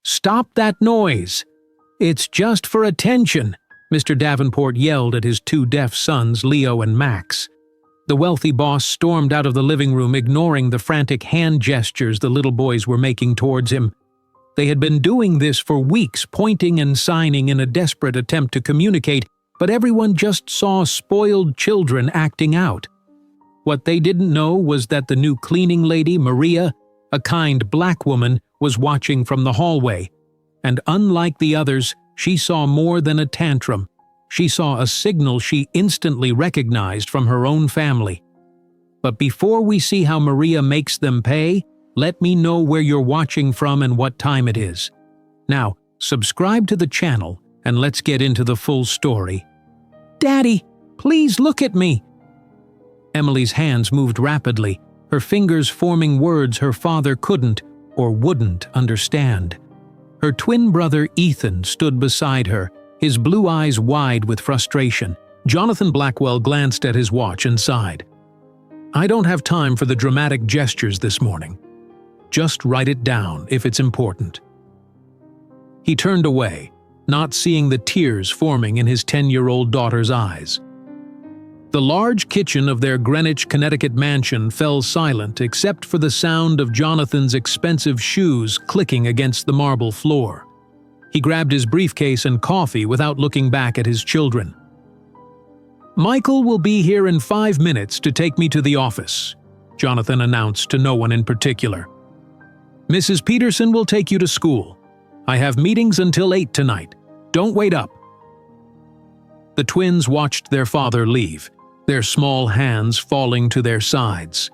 "Stop that noise! It's just for attention," Mr. Davenport yelled at his two deaf sons, Leo and Max. The wealthy boss stormed out of the living room, ignoring the frantic hand gestures the little boys were making towards him. They had been doing this for weeks, pointing and signing in a desperate attempt to communicate, but everyone just saw spoiled children acting out. What they didn't know was that the new cleaning lady, Maria, a kind black woman, was watching from the hallway. And unlike the others, she saw more than a tantrum. She saw a signal she instantly recognized from her own family. But before we see how Maria makes them pay, let me know where you're watching from and what time it is. Now, subscribe to the channel and let's get into the full story. "Daddy, please look at me." Emily's hands moved rapidly, her fingers forming words her father couldn't or wouldn't understand. Her twin brother Ethan stood beside her, his blue eyes wide with frustration. Jonathan Blackwell glanced at his watch and sighed. "I don't have time for the dramatic gestures this morning. Just write it down if it's important." He turned away, not seeing the tears forming in his 10-year-old daughter's eyes. The large kitchen of their Greenwich, Connecticut mansion fell silent except for the sound of Jonathan's expensive shoes clicking against the marble floor. He grabbed his briefcase and coffee without looking back at his children. "Michael will be here in 5 minutes to take me to the office," Jonathan announced to no one in particular. "Mrs. Peterson will take you to school. I have meetings until 8 tonight. Don't wait up." The twins watched their father leave, their small hands falling to their sides.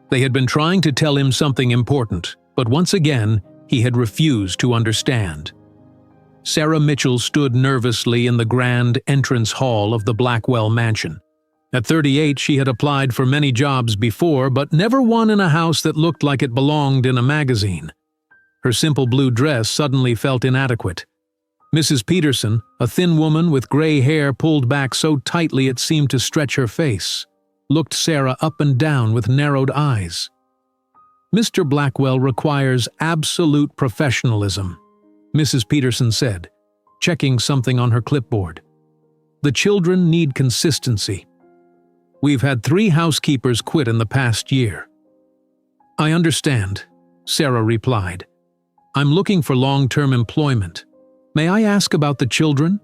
They had been trying to tell him something important, but once again, he had refused to understand. Sarah Mitchell stood nervously in the grand entrance hall of the Blackwell mansion. At 38, she had applied for many jobs before, but never one in a house that looked like it belonged in a magazine. Her simple blue dress suddenly felt inadequate. Mrs. Peterson, a thin woman with gray hair pulled back so tightly it seemed to stretch her face, looked Sarah up and down with narrowed eyes. "Mr. Blackwell requires absolute professionalism," Mrs. Peterson said, checking something on her clipboard. "The children need consistency. We've had 3 housekeepers quit in the past year." "I understand," Sarah replied. "I'm looking for long-term employment. May I ask about the children?"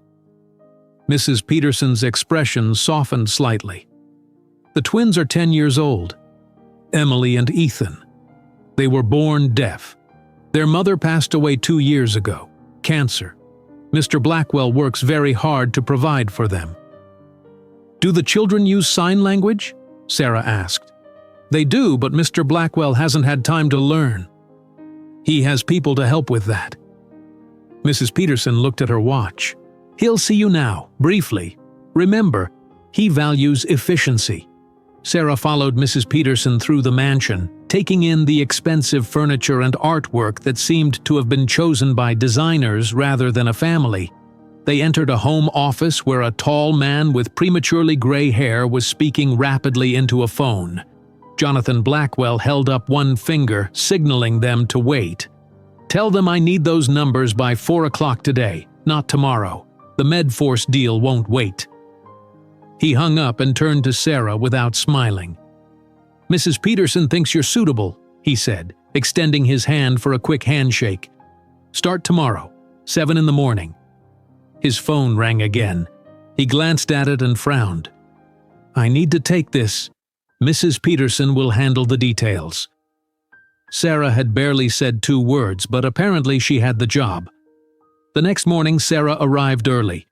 Mrs. Peterson's expression softened slightly. "The twins are 10 years old, Emily and Ethan. They were born deaf. Their mother passed away 2 years ago, cancer. Mr. Blackwell works very hard to provide for them." "Do the children use sign language?" Sarah asked. "They do, but Mr. Blackwell hasn't had time to learn. He has people to help with that." Mrs. Peterson looked at her watch. "He'll see you now, briefly. Remember, he values efficiency." Sarah followed Mrs. Peterson through the mansion, taking in the expensive furniture and artwork that seemed to have been chosen by designers rather than a family. They entered a home office where a tall man with prematurely gray hair was speaking rapidly into a phone. Jonathan Blackwell held up one finger, signaling them to wait. "Tell them I need those numbers by 4 o'clock today, not tomorrow. The Medforce deal won't wait." He hung up and turned to Sarah without smiling. "Mrs. Peterson thinks you're suitable," he said, extending his hand for a quick handshake. "Start tomorrow, 7 in the morning." His phone rang again. He glanced at it and frowned. "I need to take this. Mrs. Peterson will handle the details." Sarah had barely said 2 words, but apparently she had the job. The next morning, Sarah arrived early.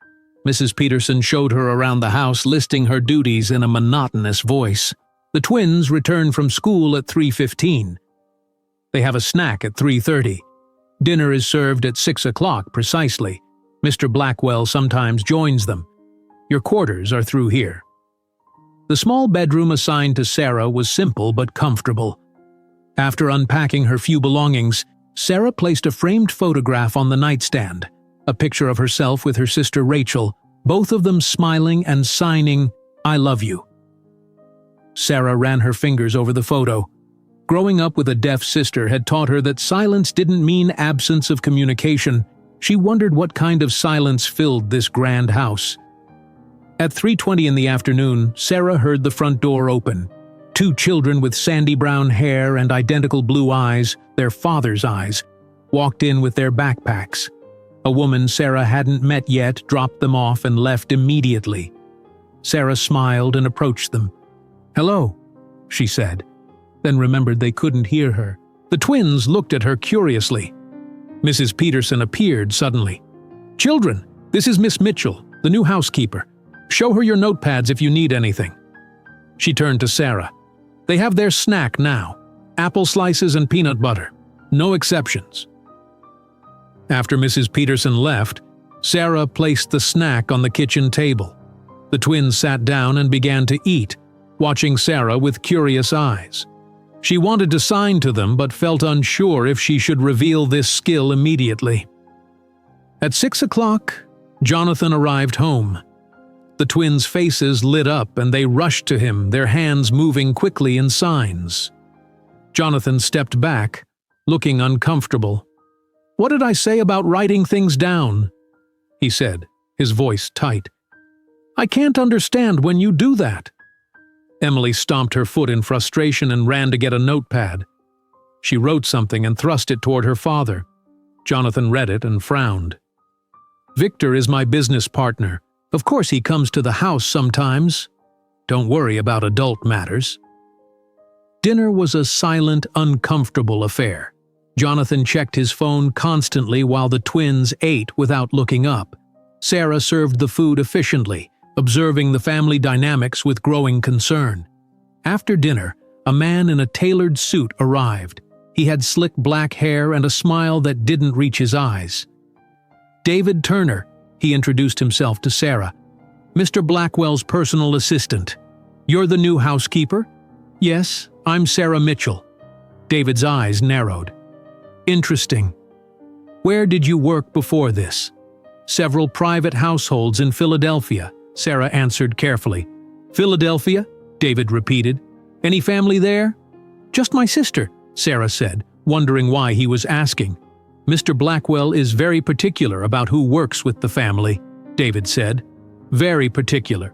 Mrs. Peterson showed her around the house, listing her duties in a monotonous voice. The twins returned from school at 3:15. They have a snack at 3:30. Dinner is served at 6 o'clock precisely. Mr. Blackwell sometimes joins them. Your quarters are through here. The small bedroom assigned to Sarah was simple but comfortable. After unpacking her few belongings, Sarah placed a framed photograph on the nightstand, a picture of herself with her sister Rachel, both of them smiling and signing, "I love you." Sarah ran her fingers over the photo. Growing up with a deaf sister had taught her that silence didn't mean absence of communication. She wondered what kind of silence filled this grand house. At 3:20 in the afternoon, Sarah heard the front door open. Two children with sandy brown hair and identical blue eyes, their father's eyes, walked in with their backpacks. A woman Sarah hadn't met yet dropped them off and left immediately. Sarah smiled and approached them. "Hello," she said, then remembered they couldn't hear her. The twins looked at her curiously. Mrs. Peterson appeared suddenly. "Children, this is Miss Mitchell, the new housekeeper. Show her your notepads if you need anything." She turned to Sarah. "They have their snack now. Apple slices and peanut butter. No exceptions." After Mrs. Peterson left, Sarah placed the snack on the kitchen table. The twins sat down and began to eat, watching Sarah with curious eyes. She wanted to sign to them but felt unsure if she should reveal this skill immediately. At 6 o'clock, Jonathan arrived home. The twins' faces lit up and they rushed to him, their hands moving quickly in signs. Jonathan stepped back, looking uncomfortable. "What did I say about writing things down?" he said, his voice tight. "I can't understand when you do that." Emily stomped her foot in frustration and ran to get a notepad. She wrote something and thrust it toward her father. Jonathan read it and frowned. "Victor is my business partner. Of course he comes to the house sometimes. Don't worry about adult matters." Dinner was a silent, uncomfortable affair. Jonathan checked his phone constantly while the twins ate without looking up. Sarah served the food efficiently, observing the family dynamics with growing concern. After dinner, a man in a tailored suit arrived. He had slick black hair and a smile that didn't reach his eyes. "David Turner," he introduced himself to Sarah. "Mr. Blackwell's personal assistant. You're the new housekeeper?" "Yes, I'm Sarah Mitchell." David's eyes narrowed. "Interesting. Where did you work before this?" "Several private households in Philadelphia," Sarah answered carefully. "Philadelphia?" David repeated. "Any family there?" "Just my sister," Sarah said, wondering why he was asking. "Mr. Blackwell is very particular about who works with the family," David said. "Very particular."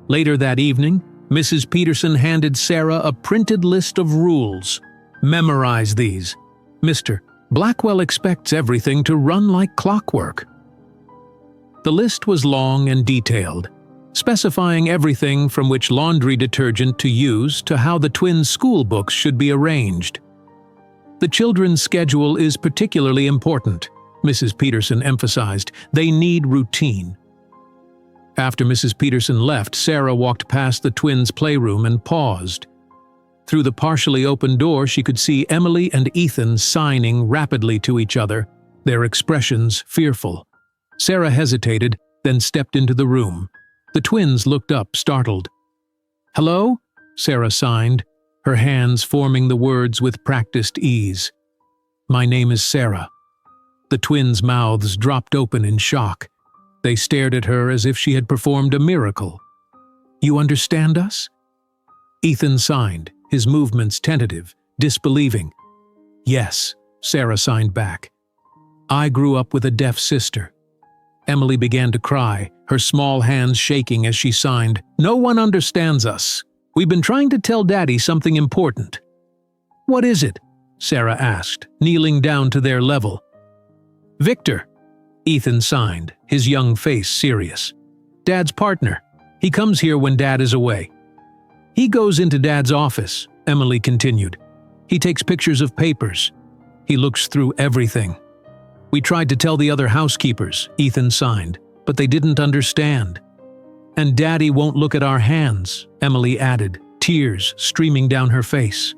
Later that evening, Mrs. Peterson handed Sarah a printed list of rules. "Memorize these. Mr. Blackwell expects everything to run like clockwork." The list was long and detailed, specifying everything from which laundry detergent to use to how the twins' school books should be arranged. "The children's schedule is particularly important," Mrs. Peterson emphasized. "They need routine." After Mrs. Peterson left, Sarah walked past the twins' playroom and paused. Through the partially open door, she could see Emily and Ethan signing rapidly to each other, their expressions fearful. Sarah hesitated, then stepped into the room. The twins looked up, startled. "Hello?" Sarah signed, her hands forming the words with practiced ease. "My name is Sarah." The twins' mouths dropped open in shock. They stared at her as if she had performed a miracle. "You understand us?" Ethan signed, his movements tentative, disbelieving. "Yes," Sarah signed back. "I grew up with a deaf sister." Emily began to cry, her small hands shaking as she signed. "No one understands us. We've been trying to tell Daddy something important." "What is it?" Sarah asked, kneeling down to their level. "Victor," Ethan signed, his young face serious. "Dad's partner. He comes here when Dad is away." "He goes into Dad's office," Emily continued. "He takes pictures of papers. He looks through everything." "We tried to tell the other housekeepers," Ethan signed, "but they didn't understand." "And Daddy won't look at our hands," Emily added, tears streaming down her face.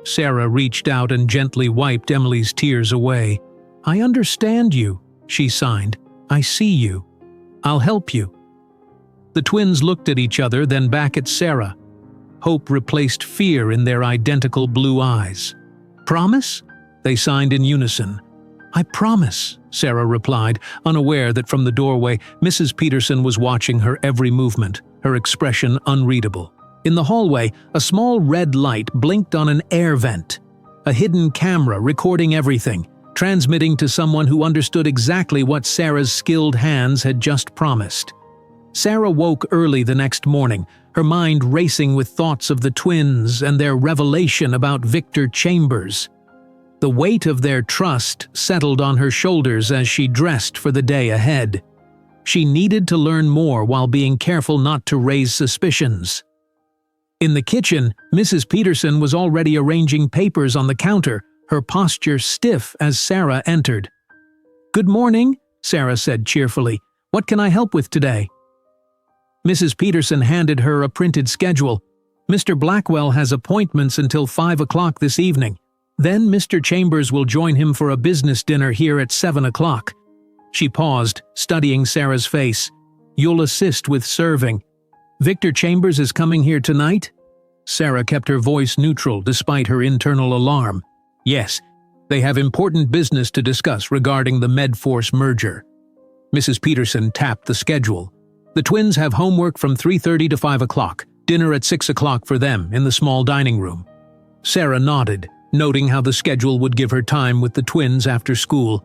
Sarah reached out and gently wiped Emily's tears away. "I understand you," she signed. "I see you. I'll help you." The twins looked at each other, then back at Sarah. Hope replaced fear in their identical blue eyes. "Promise?" They signed in unison. "I promise," Sarah replied, unaware that from the doorway Mrs. Peterson was watching her every movement, her expression unreadable. In the hallway, a small red light blinked on an air vent. A hidden camera recording everything, transmitting to someone who understood exactly what Sarah's skilled hands had just promised. Sarah woke early the next morning, her mind racing with thoughts of the twins and their revelation about Victor Chambers. The weight of their trust settled on her shoulders as she dressed for the day ahead. She needed to learn more while being careful not to raise suspicions. In the kitchen, Mrs. Peterson was already arranging papers on the counter, her posture stiff as Sarah entered. "Good morning," Sarah said cheerfully. "What can I help with today?" Mrs. Peterson handed her a printed schedule. "Mr. Blackwell has appointments until 5 o'clock this evening. Then Mr. Chambers will join him for a business dinner here at 7 o'clock. She paused, studying Sarah's face. "You'll assist with serving. Victor Chambers is coming here tonight?" Sarah kept her voice neutral despite her internal alarm. "Yes, they have important business to discuss regarding the Medforce merger." Mrs. Peterson tapped the schedule. "The twins have homework from 3:30 to 5 o'clock, dinner at 6 o'clock for them in the small dining room." Sarah nodded, noting how the schedule would give her time with the twins after school.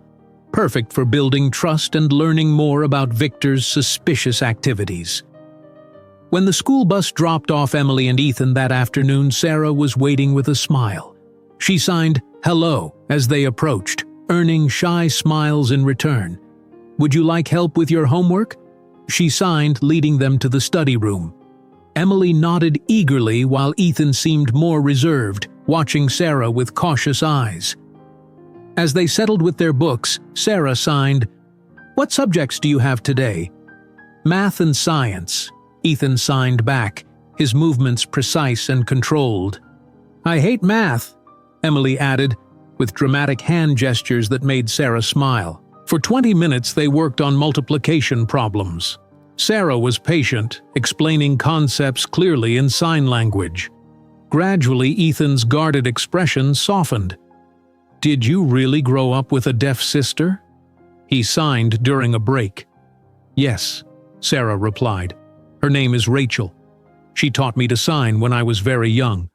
Perfect for building trust and learning more about Victor's suspicious activities. When the school bus dropped off Emily and Ethan that afternoon, Sarah was waiting with a smile. She signed "Hello" as they approached, earning shy smiles in return. "Would you like help with your homework?" She signed, leading them to the study room. Emily nodded eagerly while Ethan seemed more reserved, watching Sarah with cautious eyes. As they settled with their books, Sarah signed, "What subjects do you have today?" "Math and science." Ethan signed back, his movements precise and controlled. "I hate math," Emily added, with dramatic hand gestures that made Sarah smile. For 20 minutes they worked on multiplication problems. Sarah was patient, explaining concepts clearly in sign language. Gradually, Ethan's guarded expression softened. "Did you really grow up with a deaf sister?" He signed during a break. "Yes," Sarah replied. "Her name is Rachel. She taught me to sign when I was very young."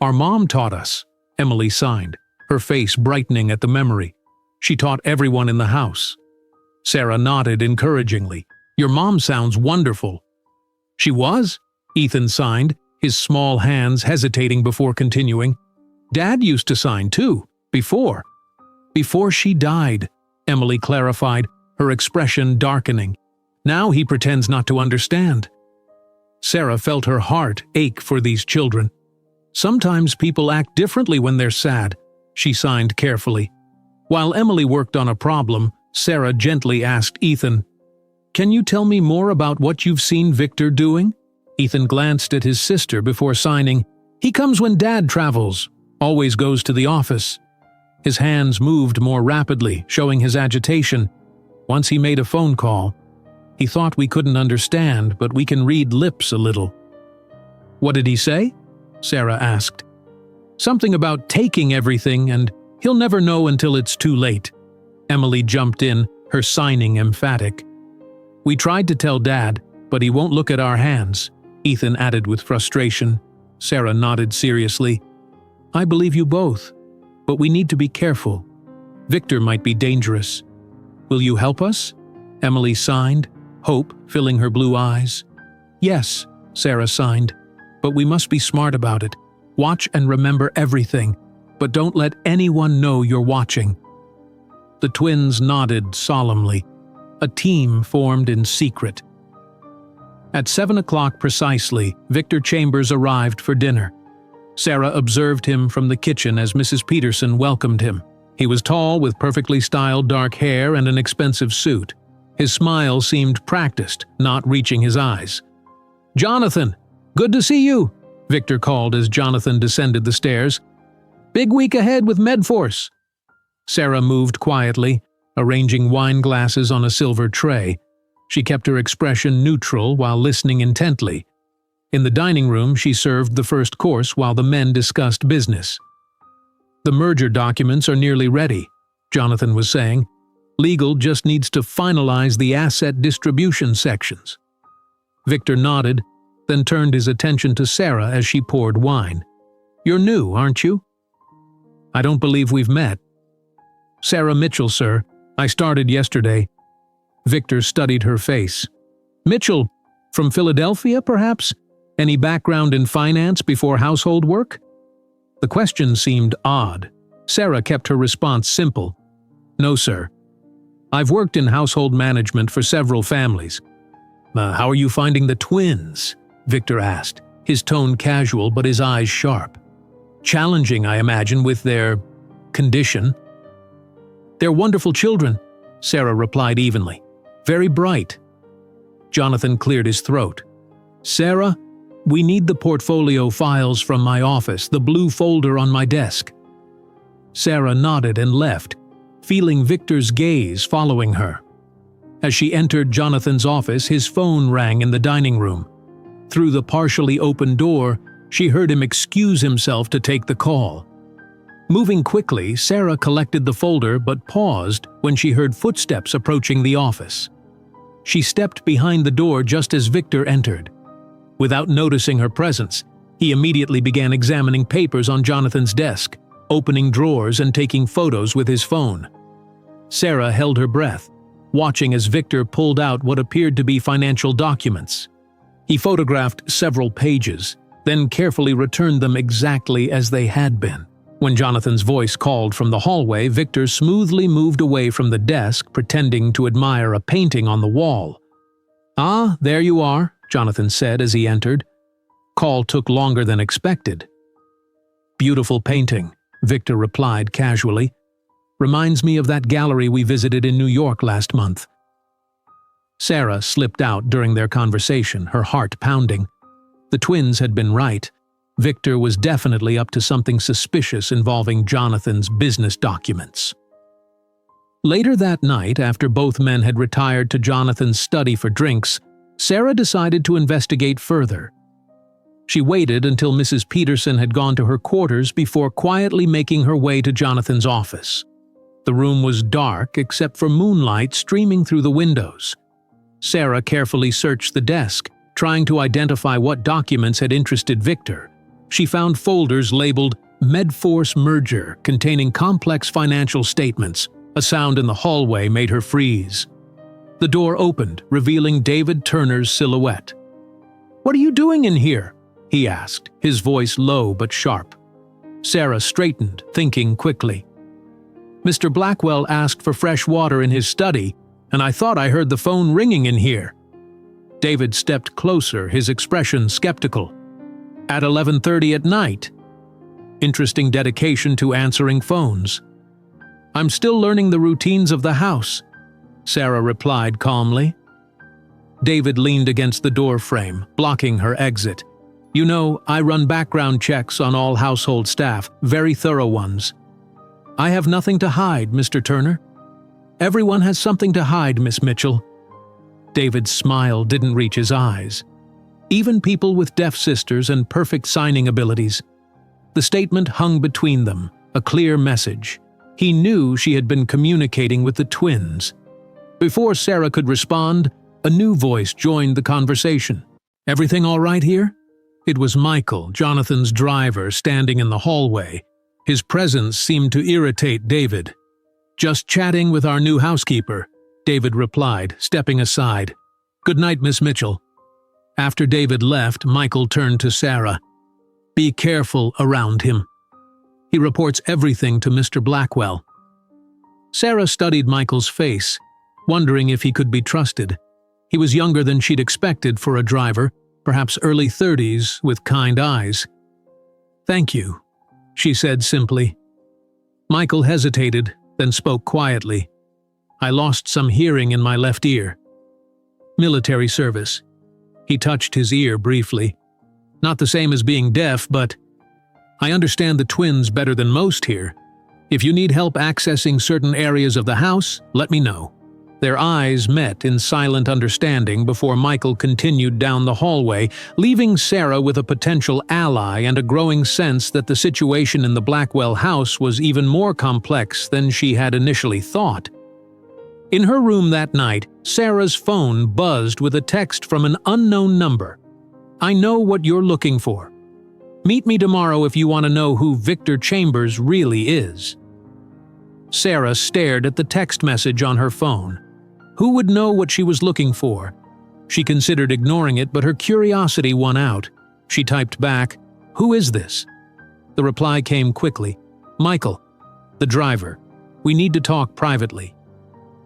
"Our mom taught us," Emily signed, her face brightening at the memory. "She taught everyone in the house." Sarah nodded encouragingly. "Your mom sounds wonderful." "She was," Ethan signed, his small hands hesitating before continuing. "Dad used to sign too, before." "Before she died," Emily clarified, her expression darkening. "Now he pretends not to understand." Sarah felt her heart ache for these children. "Sometimes people act differently when they're sad," she signed carefully. While Emily worked on a problem, Sarah gently asked Ethan, "Can you tell me more about what you've seen Victor doing?" Ethan glanced at his sister before signing, "He comes when Dad travels, always goes to the office." His hands moved more rapidly, showing his agitation. "Once he made a phone call. He thought we couldn't understand, but we can read lips a little." "What did he say?" Sarah asked. "Something about taking everything and he'll never know until it's too late." Emily jumped in, her signing emphatic. "We tried to tell Dad, but he won't look at our hands," Ethan added with frustration. Sarah nodded seriously. "I believe you both, but we need to be careful. Victor might be dangerous. Will you help us?" Emily signed, hope filling her blue eyes. "Yes," Sarah signed, "but we must be smart about it. Watch and remember everything, but don't let anyone know you're watching." The twins nodded solemnly. A team formed in secret. At 7 o'clock precisely, Victor Chambers arrived for dinner. Sarah observed him from the kitchen as Mrs. Peterson welcomed him. He was tall with perfectly styled dark hair and an expensive suit. His smile seemed practiced, not reaching his eyes. "Jonathan, good to see you," Victor called as Jonathan descended the stairs. "Big week ahead with Medforce." Sarah moved quietly, arranging wine glasses on a silver tray. She kept her expression neutral while listening intently. In the dining room, she served the first course while the men discussed business. "The merger documents are nearly ready," Jonathan was saying. "Legal just needs to finalize the asset distribution sections." Victor nodded, then turned his attention to Sarah as she poured wine. "You're new, aren't you?" "I don't believe we've met." "Sarah Mitchell, sir. I started yesterday." Victor studied her face. "Mitchell, from Philadelphia, perhaps? Any background in finance before household work?" The question seemed odd. Sarah kept her response simple. "No, sir. I've worked in household management for several families." "How are you finding the twins?" Victor asked, his tone casual but his eyes sharp. "Challenging, I imagine, with their condition." "They're wonderful children," Sarah replied evenly. "Very bright." Jonathan cleared his throat. "Sarah, we need the portfolio files from my office, the blue folder on my desk." Sarah nodded and left, feeling Victor's gaze following her. As she entered Jonathan's office, his phone rang in the dining room. Through the partially open door, she heard him excuse himself to take the call. Moving quickly, Sarah collected the folder but paused when she heard footsteps approaching the office. She stepped behind the door just as Victor entered. Without noticing her presence, he immediately began examining papers on Jonathan's desk, opening drawers and taking photos with his phone. Sarah held her breath, watching as Victor pulled out what appeared to be financial documents. He photographed several pages, then carefully returned them exactly as they had been. When Jonathan's voice called from the hallway, Victor smoothly moved away from the desk, pretending to admire a painting on the wall. "Ah, there you are," Jonathan said as he entered. Call took longer than expected. "Beautiful painting," Victor replied casually. "Reminds me of that gallery we visited in New York last month." Sarah slipped out during their conversation, her heart pounding. The twins had been right. Victor was definitely up to something suspicious involving Jonathan's business documents. Later that night, after both men had retired to Jonathan's study for drinks, Sarah decided to investigate further. She waited until Mrs. Peterson had gone to her quarters before quietly making her way to Jonathan's office. The room was dark except for moonlight streaming through the windows. Sarah carefully searched the desk, trying to identify what documents had interested Victor. She found folders labeled Medforce Merger containing complex financial statements. A sound in the hallway made her freeze. The door opened, revealing David Turner's silhouette. "What are you doing in here?" he asked, his voice low but sharp. Sarah straightened, thinking quickly. "Mr. Blackwell asked for fresh water in his study, and I thought I heard the phone ringing in here." David stepped closer, his expression skeptical. "At 11:30 at night." Interesting dedication to answering phones. "I'm still learning the routines of the house," Sarah replied calmly. David leaned against the door frame, blocking her exit. "You know, I run background checks on all household staff, very thorough ones." "I have nothing to hide, Mr. Turner." "Everyone has something to hide, Miss Mitchell." David's smile didn't reach his eyes. "Even people with deaf sisters and perfect signing abilities." The statement hung between them, a clear message. He knew she had been communicating with the twins. Before Sarah could respond, a new voice joined the conversation. "Everything all right here?" It was Michael, Jonathan's driver, standing in the hallway. His presence seemed to irritate David. "Just chatting with our new housekeeper," David replied, stepping aside. "Good night, Miss Mitchell." After David left, Michael turned to Sarah. "Be careful around him. He reports everything to Mr. Blackwell." Sarah studied Michael's face, wondering if he could be trusted. He was younger than she'd expected for a driver, perhaps early 30s, with kind eyes. "Thank you," she said simply. Michael hesitated, then spoke quietly. "I lost some hearing in my left ear." "Military service." He touched his ear briefly. "Not the same as being deaf, but I understand the twins better than most here. If you need help accessing certain areas of the house, let me know." Their eyes met in silent understanding before Michael continued down the hallway, leaving Sarah with a potential ally and a growing sense that the situation in the Blackwell house was even more complex than she had initially thought. In her room that night, Sarah's phone buzzed with a text from an unknown number. I know what you're looking for. Meet me tomorrow if you want to know who Victor Chambers really is." Sarah stared at the text message on her phone. Who would know what she was looking for? She considered ignoring it, but her curiosity won out. She typed back, "Who is this?" The reply came quickly. "Michael, the driver. We need to talk privately."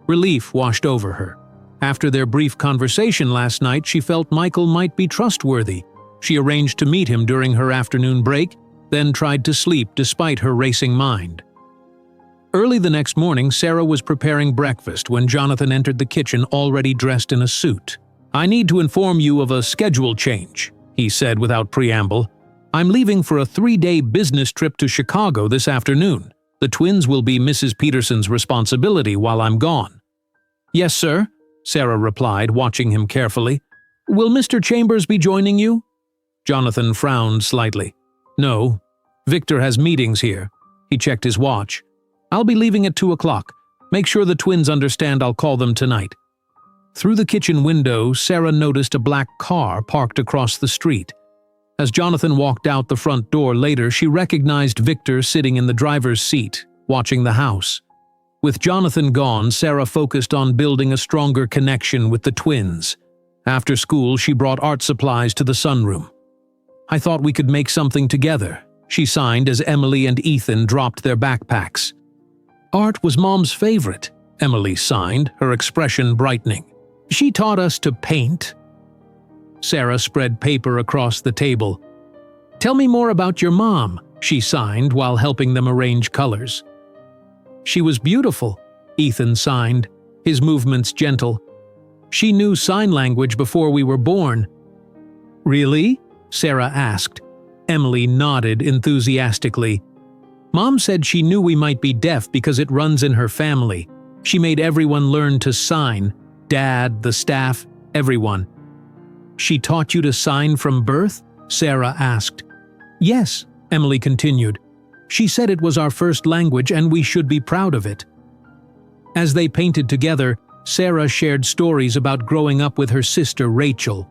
Relief washed over her. After their brief conversation last night, she felt Michael might be trustworthy. She arranged to meet him during her afternoon break, then tried to sleep despite her racing mind. Early the next morning, Sarah was preparing breakfast when Jonathan entered the kitchen already dressed in a suit. "I need to inform you of a schedule change," he said without preamble. "I'm leaving for a 3-day business trip to Chicago this afternoon. The twins will be Mrs. Peterson's responsibility while I'm gone." "Yes, sir," Sarah replied, watching him carefully. "Will Mr. Chambers be joining you?" Jonathan frowned slightly. "No. Victor has meetings here." He checked his watch. "I'll be leaving at 2 o'clock. Make sure the twins understand I'll call them tonight." Through the kitchen window, Sarah noticed a black car parked across the street. As Jonathan walked out the front door later, she recognized Victor sitting in the driver's seat, watching the house. With Jonathan gone, Sarah focused on building a stronger connection with the twins. After school, she brought art supplies to the sunroom. "I thought we could make something together," she signed as Emily and Ethan dropped their backpacks. "Art was Mom's favorite," Emily signed, her expression brightening. "She taught us to paint." Sarah spread paper across the table. "Tell me more about your mom," she signed while helping them arrange colors. "She was beautiful," Ethan signed, his movements gentle. "She knew sign language before we were born." "Really?" Sarah asked. Emily nodded enthusiastically. "Mom said she knew we might be deaf because it runs in her family. She made everyone learn to sign. Dad, the staff, everyone." "She taught you to sign from birth?" Sarah asked. "Yes," Emily continued. "She said it was our first language and we should be proud of it." As they painted together, Sarah shared stories about growing up with her sister Rachel.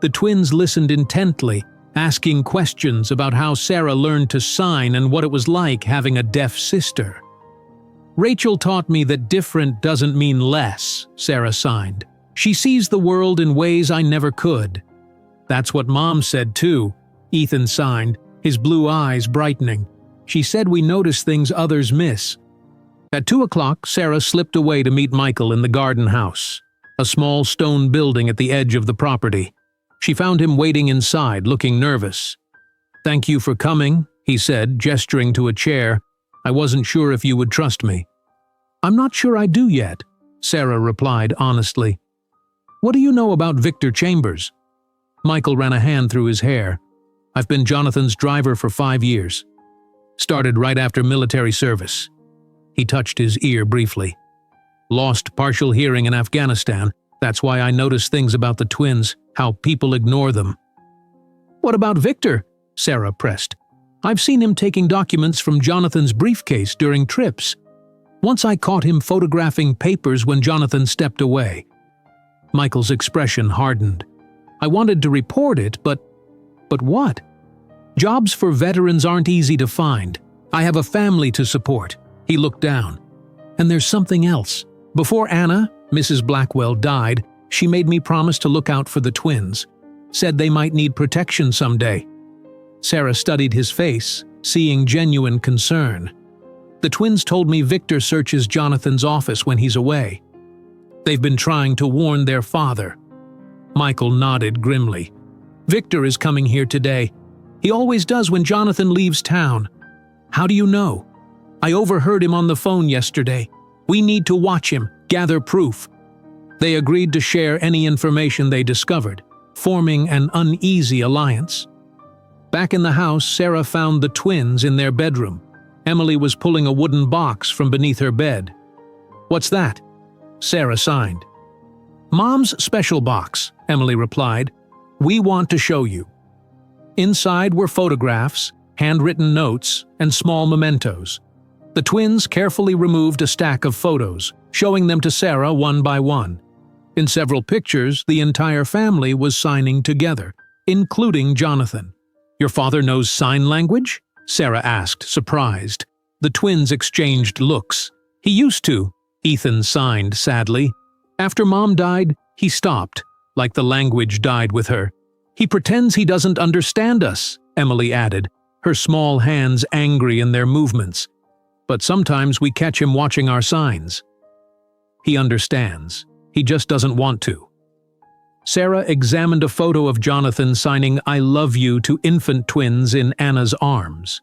The twins listened intently, asking questions about how Sarah learned to sign and what it was like having a deaf sister. "Rachel taught me that different doesn't mean less," Sarah signed. "She sees the world in ways I never could." "That's what Mom said too," Ethan signed, his blue eyes brightening. "She said we notice things others miss." At 2 o'clock, Sarah slipped away to meet Michael in the garden house, a small stone building at the edge of the property. She found him waiting inside, looking nervous. "Thank you for coming," he said, gesturing to a chair. "I wasn't sure if you would trust me." "I'm not sure I do yet," Sarah replied honestly. "What do you know about Victor Chambers?" Michael ran a hand through his hair. "I've been Jonathan's driver for 5 years. Started right after military service." He touched his ear briefly. "Lost partial hearing in Afghanistan. That's why I notice things about the twins, how people ignore them." "What about Victor?" Sarah pressed. "I've seen him taking documents from Jonathan's briefcase during trips. Once I caught him photographing papers when Jonathan stepped away." Michael's expression hardened. "I wanted to report it, but what? Jobs for veterans aren't easy to find. I have a family to support." He looked down. "And there's something else. Before Anna, Mrs. Blackwell, died, she made me promise to look out for the twins. Said they might need protection someday." Sarah studied his face, seeing genuine concern. "The twins told me Victor searches Jonathan's office when he's away. They've been trying to warn their father." Michael nodded grimly. "Victor is coming here today. He always does when Jonathan leaves town." "How do you know?" "I overheard him on the phone yesterday. We need to watch him, gather proof." They agreed to share any information they discovered, forming an uneasy alliance. Back in the house, Sarah found the twins in their bedroom. Emily was pulling a wooden box from beneath her bed. "What's that?" Sarah signed. "Mom's special box," Emily replied. "We want to show you." Inside were photographs, handwritten notes, and small mementos. The twins carefully removed a stack of photos, showing them to Sarah one by one. In several pictures, the entire family was signing together, including Jonathan. "Your father knows sign language?" Sarah asked, surprised. The twins exchanged looks. "He used to," Ethan signed sadly. "After Mom died, he stopped, like the language died with her. He pretends he doesn't understand us," Emily added, her small hands angry in their movements. "But sometimes we catch him watching our signs. He understands. He just doesn't want to." Sarah examined a photo of Jonathan signing "I love you" to infant twins in Anna's arms.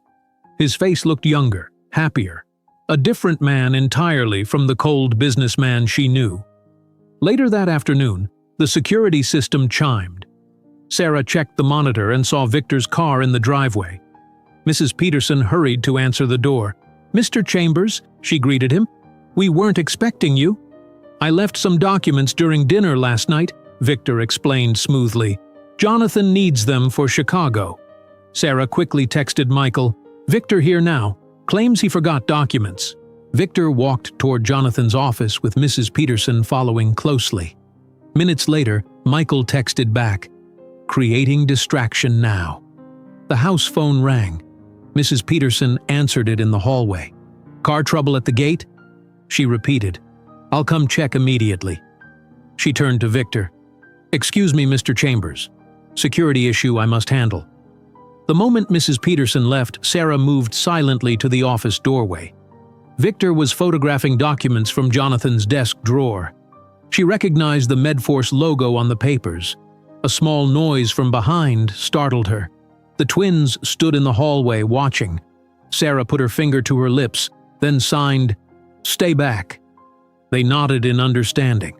His face looked younger, happier, a different man entirely from the cold businessman she knew. Later that afternoon, the security system chimed. Sarah checked the monitor and saw Victor's car in the driveway. Mrs. Peterson hurried to answer the door. "Mr. Chambers," she greeted him, "we weren't expecting you." "I left some documents during dinner last night," Victor explained smoothly. "Jonathan needs them for Chicago." Sarah quickly texted Michael, "Victor here now. Claims he forgot documents." Victor walked toward Jonathan's office with Mrs. Peterson following closely. Minutes later, Michael texted back, "Creating distraction now." The house phone rang. Mrs. Peterson answered it in the hallway. "Car trouble at the gate?" She repeated, "I'll come check immediately." She turned to Victor. "Excuse me, Mr. Chambers. Security issue I must handle." The moment Mrs. Peterson left, Sarah moved silently to the office doorway. Victor was photographing documents from Jonathan's desk drawer. She recognized the Medforce logo on the papers. A small noise from behind startled her. The twins stood in the hallway watching. Sarah put her finger to her lips, then signed, "Stay back." They nodded in understanding.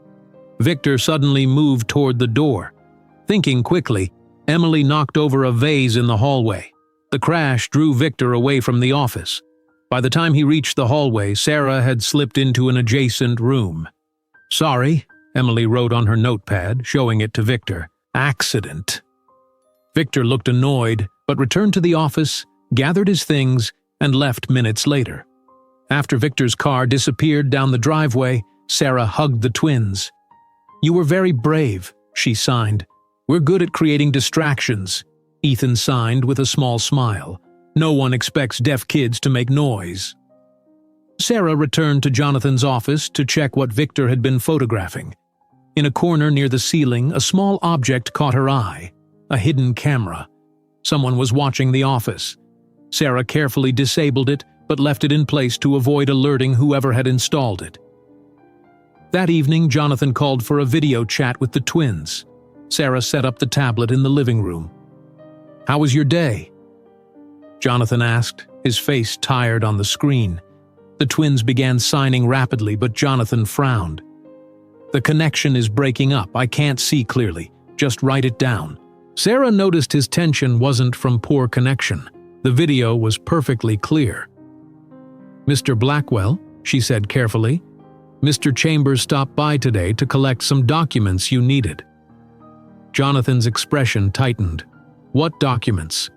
Victor suddenly moved toward the door. Thinking quickly, Emily knocked over a vase in the hallway. The crash drew Victor away from the office. By the time he reached the hallway, Sarah had slipped into an adjacent room. "Sorry," Emily wrote on her notepad, showing it to Victor. "Accident." Victor looked annoyed, but returned to the office, gathered his things, and left minutes later. After Victor's car disappeared down the driveway, Sarah hugged the twins. "You were very brave," she signed. "We're good at creating distractions," Ethan signed with a small smile. "No one expects deaf kids to make noise." Sarah returned to Jonathan's office to check what Victor had been photographing. In a corner near the ceiling, a small object caught her eye. A hidden camera. Someone was watching the office. Sarah carefully disabled it, but left it in place to avoid alerting whoever had installed it. That evening, Jonathan called for a video chat with the twins. Sarah set up the tablet in the living room. "How was your day?" Jonathan asked, his face tired on the screen. The twins began signing rapidly, but Jonathan frowned. "The connection is breaking up. I can't see clearly. Just write it down." Sarah noticed his tension wasn't from poor connection. The video was perfectly clear. "Mr. Blackwell," she said carefully, "Mr. Chambers stopped by today to collect some documents you needed." Jonathan's expression tightened. "What documents?"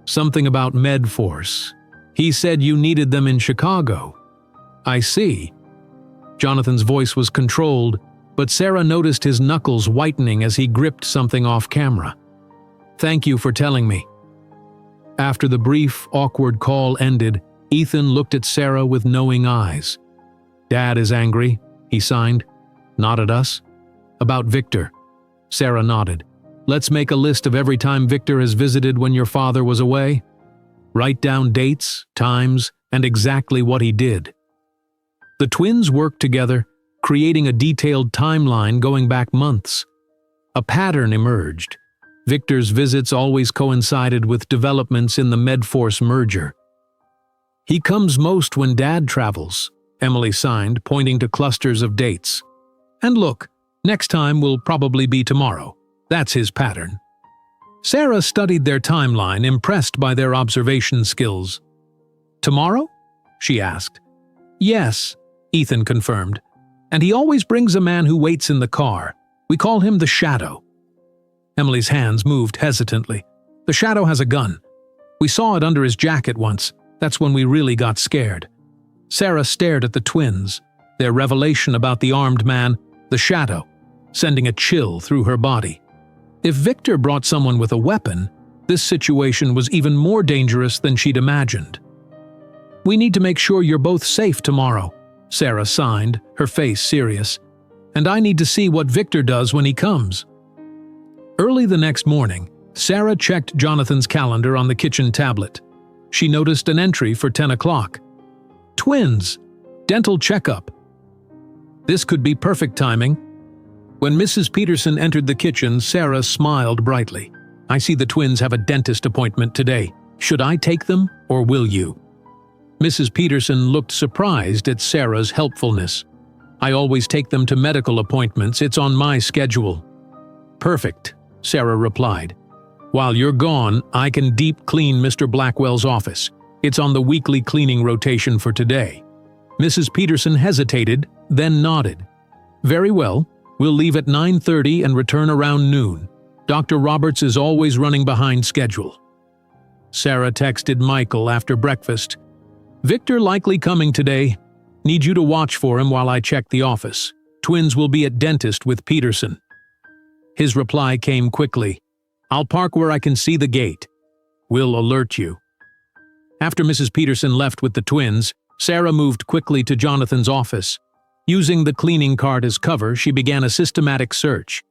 "Something about Medforce. He said you needed them in Chicago." "I see." Jonathan's voice was controlled, but Sarah noticed his knuckles whitening as he gripped something off camera. "Thank you for telling me." After the brief, awkward call ended, Ethan looked at Sarah with knowing eyes. "Dad is angry," he signed. "Not at us." "About Victor." Sarah nodded. "Let's make a list of every time Victor has visited when your father was away. Write down dates, times, and exactly what he did." The twins worked together, creating a detailed timeline going back months. A pattern emerged. Victor's visits always coincided with developments in the Medforce merger. "He comes most when Dad travels," Emily signed, pointing to clusters of dates. "And look, next time will probably be tomorrow. That's his pattern." Sarah studied their timeline, impressed by their observation skills. "Tomorrow?" she asked. "Yes," Ethan confirmed. "And he always brings a man who waits in the car. We call him the Shadow." Emily's hands moved hesitantly. "The Shadow has a gun. We saw it under his jacket once. That's when we really got scared." Sarah stared at the twins, their revelation about the armed man, the Shadow, sending a chill through her body. If Victor brought someone with a weapon, this situation was even more dangerous than she'd imagined. "We need to make sure you're both safe tomorrow," Sarah signed, her face serious. "And I need to see what Victor does when he comes." Early the next morning, Sarah checked Jonathan's calendar on the kitchen tablet. She noticed an entry for 10 o'clock. "Twins. Dental checkup." This could be perfect timing. When Mrs. Peterson entered the kitchen, Sarah smiled brightly. "I see the twins have a dentist appointment today. Should I take them, or will you?" Mrs. Peterson looked surprised at Sarah's helpfulness. "I always take them to medical appointments. It's on my schedule." "Perfect," Sarah replied. "While you're gone, I can deep clean Mr. Blackwell's office. It's on the weekly cleaning rotation for today." Mrs. Peterson hesitated, then nodded. "Very well. We'll leave at 9:30 and return around noon. Dr. Roberts is always running behind schedule." Sarah texted Michael after breakfast. "Victor likely coming today. Need you to watch for him while I check the office. Twins will be at dentist with Peterson." His reply came quickly. "I'll park where I can see the gate. We'll alert you." After Mrs. Peterson left with the twins, Sarah moved quickly to Jonathan's office. Using the cleaning cart as cover, she began a systematic search.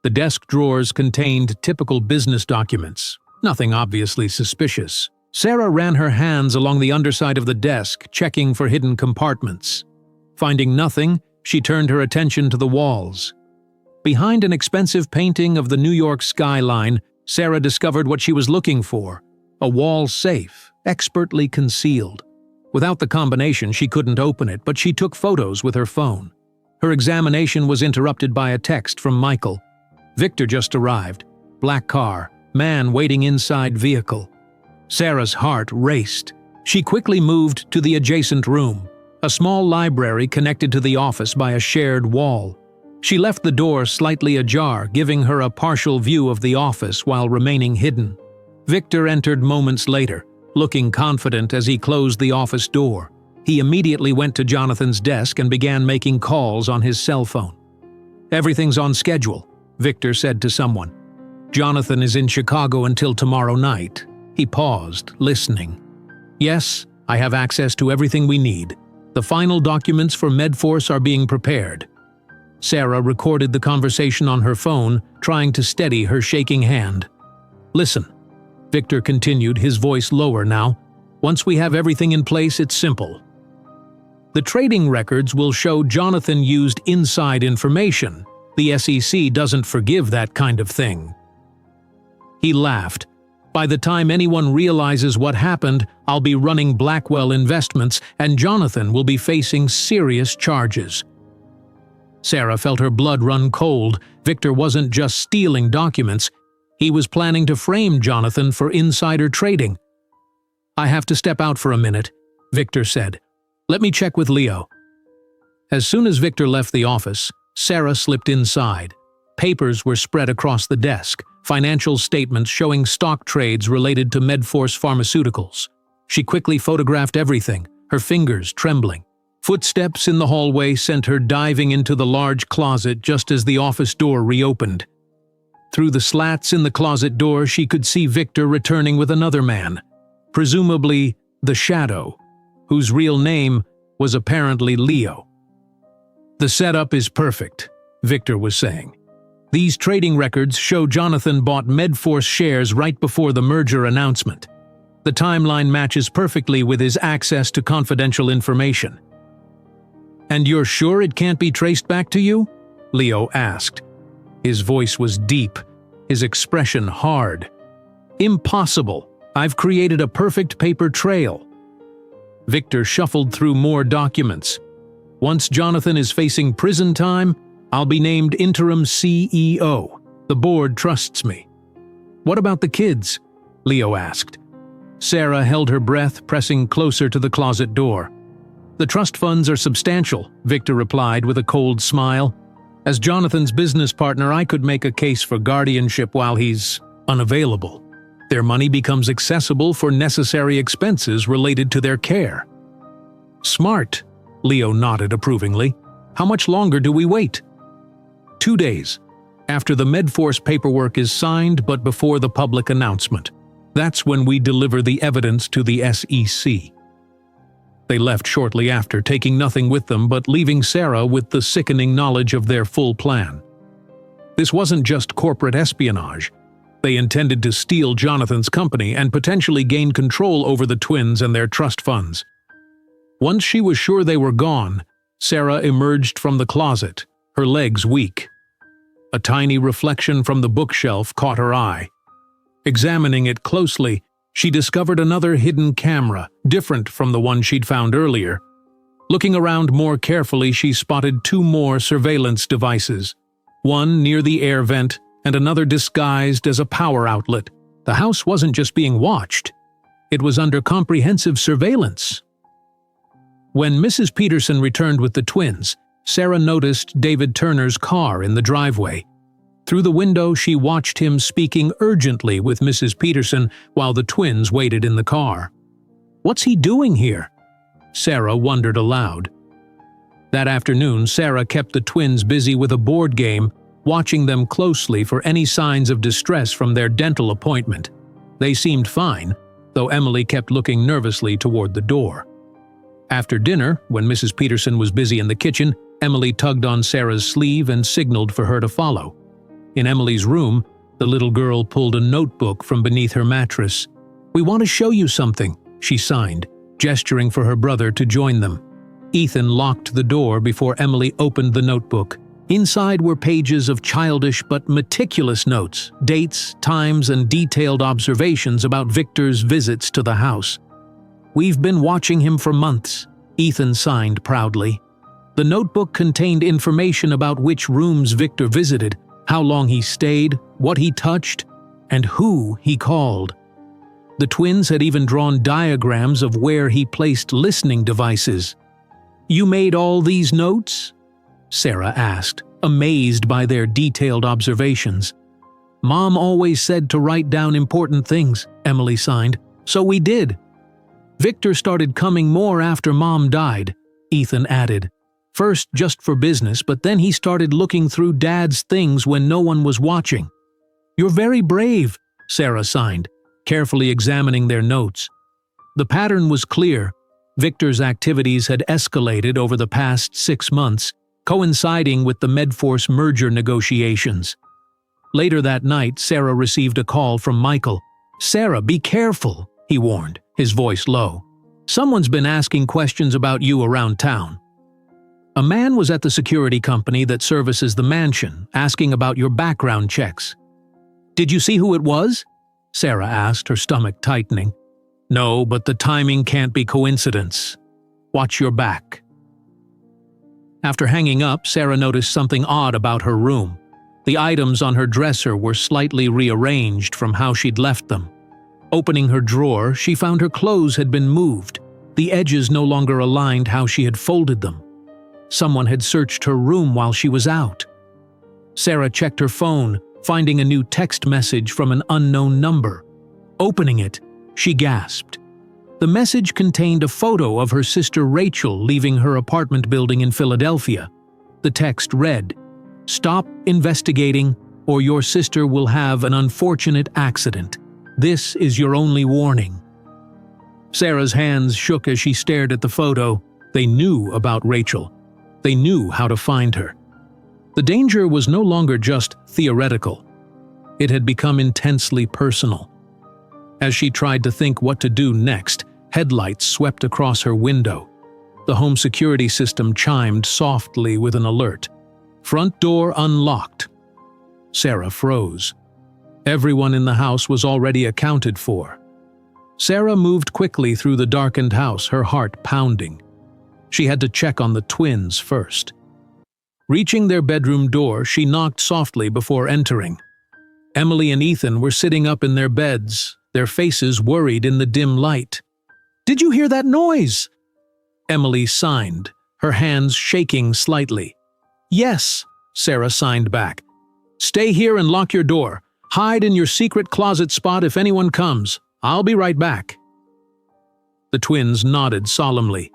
The desk drawers contained typical business documents, nothing obviously suspicious. Sarah ran her hands along the underside of the desk, checking for hidden compartments. Finding nothing, she turned her attention to the walls. Behind an expensive painting of the New York skyline, Sarah discovered what she was looking for: a wall safe, expertly concealed. Without the combination, she couldn't open it, but she took photos with her phone. Her examination was interrupted by a text from Michael. "Victor just arrived. Black car. Man waiting inside vehicle." Sarah's heart raced. She quickly moved to the adjacent room, a small library connected to the office by a shared wall. She left the door slightly ajar, giving her a partial view of the office while remaining hidden. Victor entered moments later, looking confident as he closed the office door. He immediately went to Jonathan's desk and began making calls on his cell phone. "Everything's on schedule," Victor said to someone. "Jonathan is in Chicago until tomorrow night." He paused, listening. "Yes, I have access to everything we need. The final documents for MedForce are being prepared." Sarah recorded the conversation on her phone, trying to steady her shaking hand. "Listen," Victor continued, his voice lower now. "Once we have everything in place, it's simple. The trading records will show Jonathan used inside information. The SEC doesn't forgive that kind of thing." He laughed. "By the time anyone realizes what happened, I'll be running Blackwell Investments, and Jonathan will be facing serious charges." Sarah felt her blood run cold. Victor wasn't just stealing documents. He was planning to frame Jonathan for insider trading. "I have to step out for a minute," Victor said. "Let me check with Leo." As soon as Victor left the office, Sarah slipped inside. Papers were spread across the desk, financial statements showing stock trades related to MedForce Pharmaceuticals. She quickly photographed everything, her fingers trembling. Footsteps in the hallway sent her diving into the large closet just as the office door reopened. Through the slats in the closet door, she could see Victor returning with another man, presumably the Shadow, whose real name was apparently Leo. "The setup is perfect," Victor was saying. "These trading records show Jonathan bought MedForce shares right before the merger announcement. The timeline matches perfectly with his access to confidential information." "And you're sure it can't be traced back to you?" Leo asked. His voice was deep, his expression hard. "Impossible. I've created a perfect paper trail." Victor shuffled through more documents. "Once Jonathan is facing prison time, I'll be named interim CEO. The board trusts me." "What about the kids?" Leo asked. Sarah held her breath, pressing closer to the closet door. "The trust funds are substantial," Victor replied with a cold smile. "As Jonathan's business partner, I could make a case for guardianship while he's unavailable. Their money becomes accessible for necessary expenses related to their care." "Smart," Leo nodded approvingly. "How much longer do we wait?" 2 days. After the Medforce paperwork is signed but before the public announcement. That's when we deliver the evidence to the SEC. They left shortly after, taking nothing with them but leaving Sarah with the sickening knowledge of their full plan. This wasn't just corporate espionage. They intended to steal Jonathan's company and potentially gain control over the twins and their trust funds. Once she was sure they were gone, Sarah emerged from the closet, her legs weak. A tiny reflection from the bookshelf caught her eye. Examining it closely, she discovered another hidden camera, different from the one she'd found earlier. Looking around more carefully, she spotted 2 more surveillance devices, one near the air vent and another disguised as a power outlet. The house wasn't just being watched. It was under comprehensive surveillance. When Mrs. Peterson returned with the twins, Sarah noticed David Turner's car in the driveway. Through the window, she watched him speaking urgently with Mrs. Peterson while the twins waited in the car. "What's he doing here?" Sarah wondered aloud. That afternoon, Sarah kept the twins busy with a board game, watching them closely for any signs of distress from their dental appointment. They seemed fine, though Emily kept looking nervously toward the door. After dinner, when Mrs. Peterson was busy in the kitchen, Emily tugged on Sarah's sleeve and signaled for her to follow. In Emily's room, the little girl pulled a notebook from beneath her mattress. "We want to show you something," she signed, gesturing for her brother to join them. Ethan locked the door before Emily opened the notebook. Inside were pages of childish but meticulous notes, dates, times, and detailed observations about Victor's visits to the house. "We've been watching him for months," Ethan signed proudly. The notebook contained information about which rooms Victor visited, how long he stayed, what he touched, and who he called. The twins had even drawn diagrams of where he placed listening devices. "You made all these notes?" Sarah asked, amazed by their detailed observations. "Mom always said to write down important things," Emily signed, "so we did." "Victor started coming more after Mom died," Ethan added. "First just for business, but then he started looking through Dad's things when no one was watching." "You're very brave," Sarah signed, carefully examining their notes. The pattern was clear. Victor's activities had escalated over the past 6 months, coinciding with the Medforce merger negotiations. Later that night, Sarah received a call from Michael. "Sarah, be careful," he warned, his voice low. "Someone's been asking questions about you around town." A man was at the security company that services the mansion, asking about your background checks. "Did you see who it was?" Sarah asked, her stomach tightening. "No, but the timing can't be coincidence. Watch your back." After hanging up, Sarah noticed something odd about her room. The items on her dresser were slightly rearranged from how she'd left them. Opening her drawer, she found her clothes had been moved, the edges no longer aligned how she had folded them. Someone had searched her room while she was out. Sarah checked her phone, finding a new text message from an unknown number. Opening it, she gasped. The message contained a photo of her sister Rachel leaving her apartment building in Philadelphia. The text read, "Stop investigating, or your sister will have an unfortunate accident. This is your only warning." Sarah's hands shook as she stared at the photo. They knew about Rachel. They knew how to find her. The danger was no longer just theoretical. It had become intensely personal. As she tried to think what to do next, headlights swept across her window. The home security system chimed softly with an alert. "Front door unlocked." Sarah froze. Everyone in the house was already accounted for. Sarah moved quickly through the darkened house, her heart pounding. She had to check on the twins first. Reaching their bedroom door, she knocked softly before entering. Emily and Ethan were sitting up in their beds, their faces worried in the dim light. "Did you hear that noise?" Emily signed, her hands shaking slightly. "Yes," Sarah signed back. "Stay here and lock your door. Hide in your secret closet spot if anyone comes. I'll be right back." The twins nodded solemnly.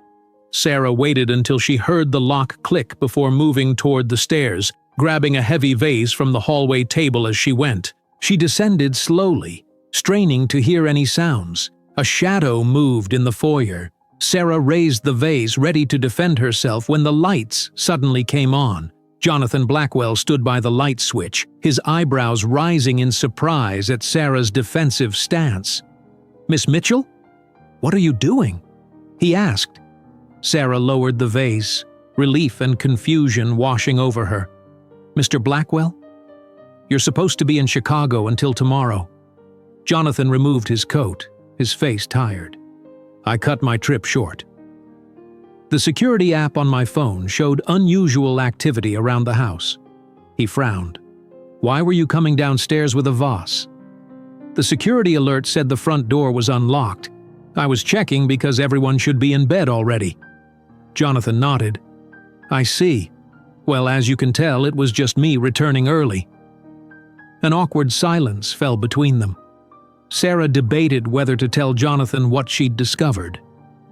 Sarah waited until she heard the lock click before moving toward the stairs, grabbing a heavy vase from the hallway table as she went. She descended slowly, straining to hear any sounds. A shadow moved in the foyer. Sarah raised the vase, ready to defend herself, when the lights suddenly came on. Jonathan Blackwell stood by the light switch, his eyebrows rising in surprise at Sarah's defensive stance. "Miss Mitchell? What are you doing?" he asked. Sarah lowered the vase, relief and confusion washing over her. "Mr. Blackwell? You're supposed to be in Chicago until tomorrow." Jonathan removed his coat, his face tired. "I cut my trip short." The security app on my phone showed unusual activity around the house. He frowned. "Why were you coming downstairs with a vase?" The security alert said the front door was unlocked. "I was checking because everyone should be in bed already." Jonathan nodded. "I see. Well, as you can tell, it was just me returning early." An awkward silence fell between them. Sarah debated whether to tell Jonathan what she'd discovered.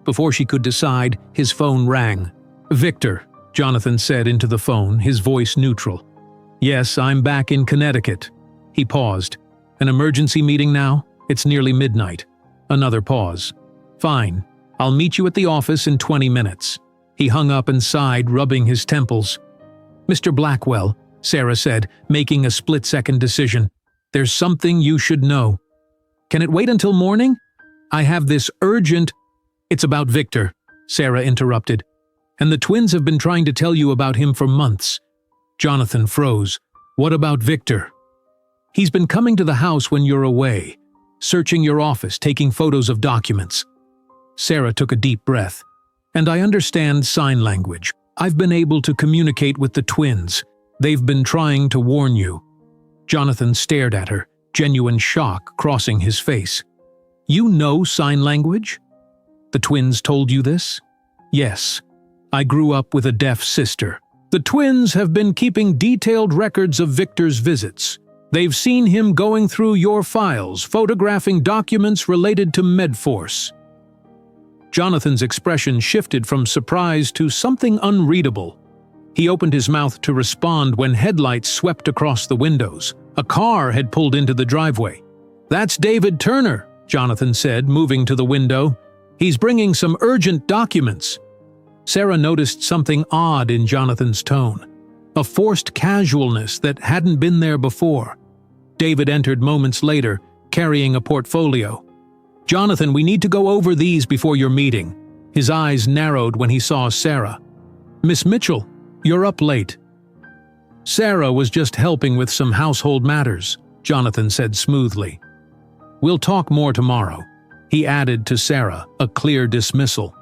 Before she could decide, his phone rang. "Victor," Jonathan said into the phone, his voice neutral. "Yes, I'm back in Connecticut." He paused. "An emergency meeting now? It's nearly midnight." Another pause. "Fine. I'll meet you at the office in 20 minutes. He hung up and sighed, rubbing his temples. "Mr. Blackwell," Sarah said, making a split-second decision. "There's something you should know." "Can it wait until morning? I have this urgent—" "It's about Victor," Sarah interrupted. "And the twins have been trying to tell you about him for months." Jonathan froze. "What about Victor?" "He's been coming to the house when you're away, searching your office, taking photos of documents." Sarah took a deep breath. "And I understand sign language. I've been able to communicate with the twins. They've been trying to warn you." Jonathan stared at her, genuine shock crossing his face. "You know sign language? The twins told you this?" "Yes. I grew up with a deaf sister. The twins have been keeping detailed records of Victor's visits. They've seen him going through your files, photographing documents related to Medforce." Jonathan's expression shifted from surprise to something unreadable. He opened his mouth to respond when headlights swept across the windows. A car had pulled into the driveway. "That's David Turner," Jonathan said, moving to the window. "He's bringing some urgent documents." Sarah noticed something odd in Jonathan's tone, a forced casualness that hadn't been there before. David entered moments later, carrying a portfolio. "Jonathan, we need to go over these before your meeting." His eyes narrowed when he saw Sarah. "Miss Mitchell, you're up late." "Sarah was just helping with some household matters," Jonathan said smoothly. "We'll talk more tomorrow," he added to Sarah, a clear dismissal.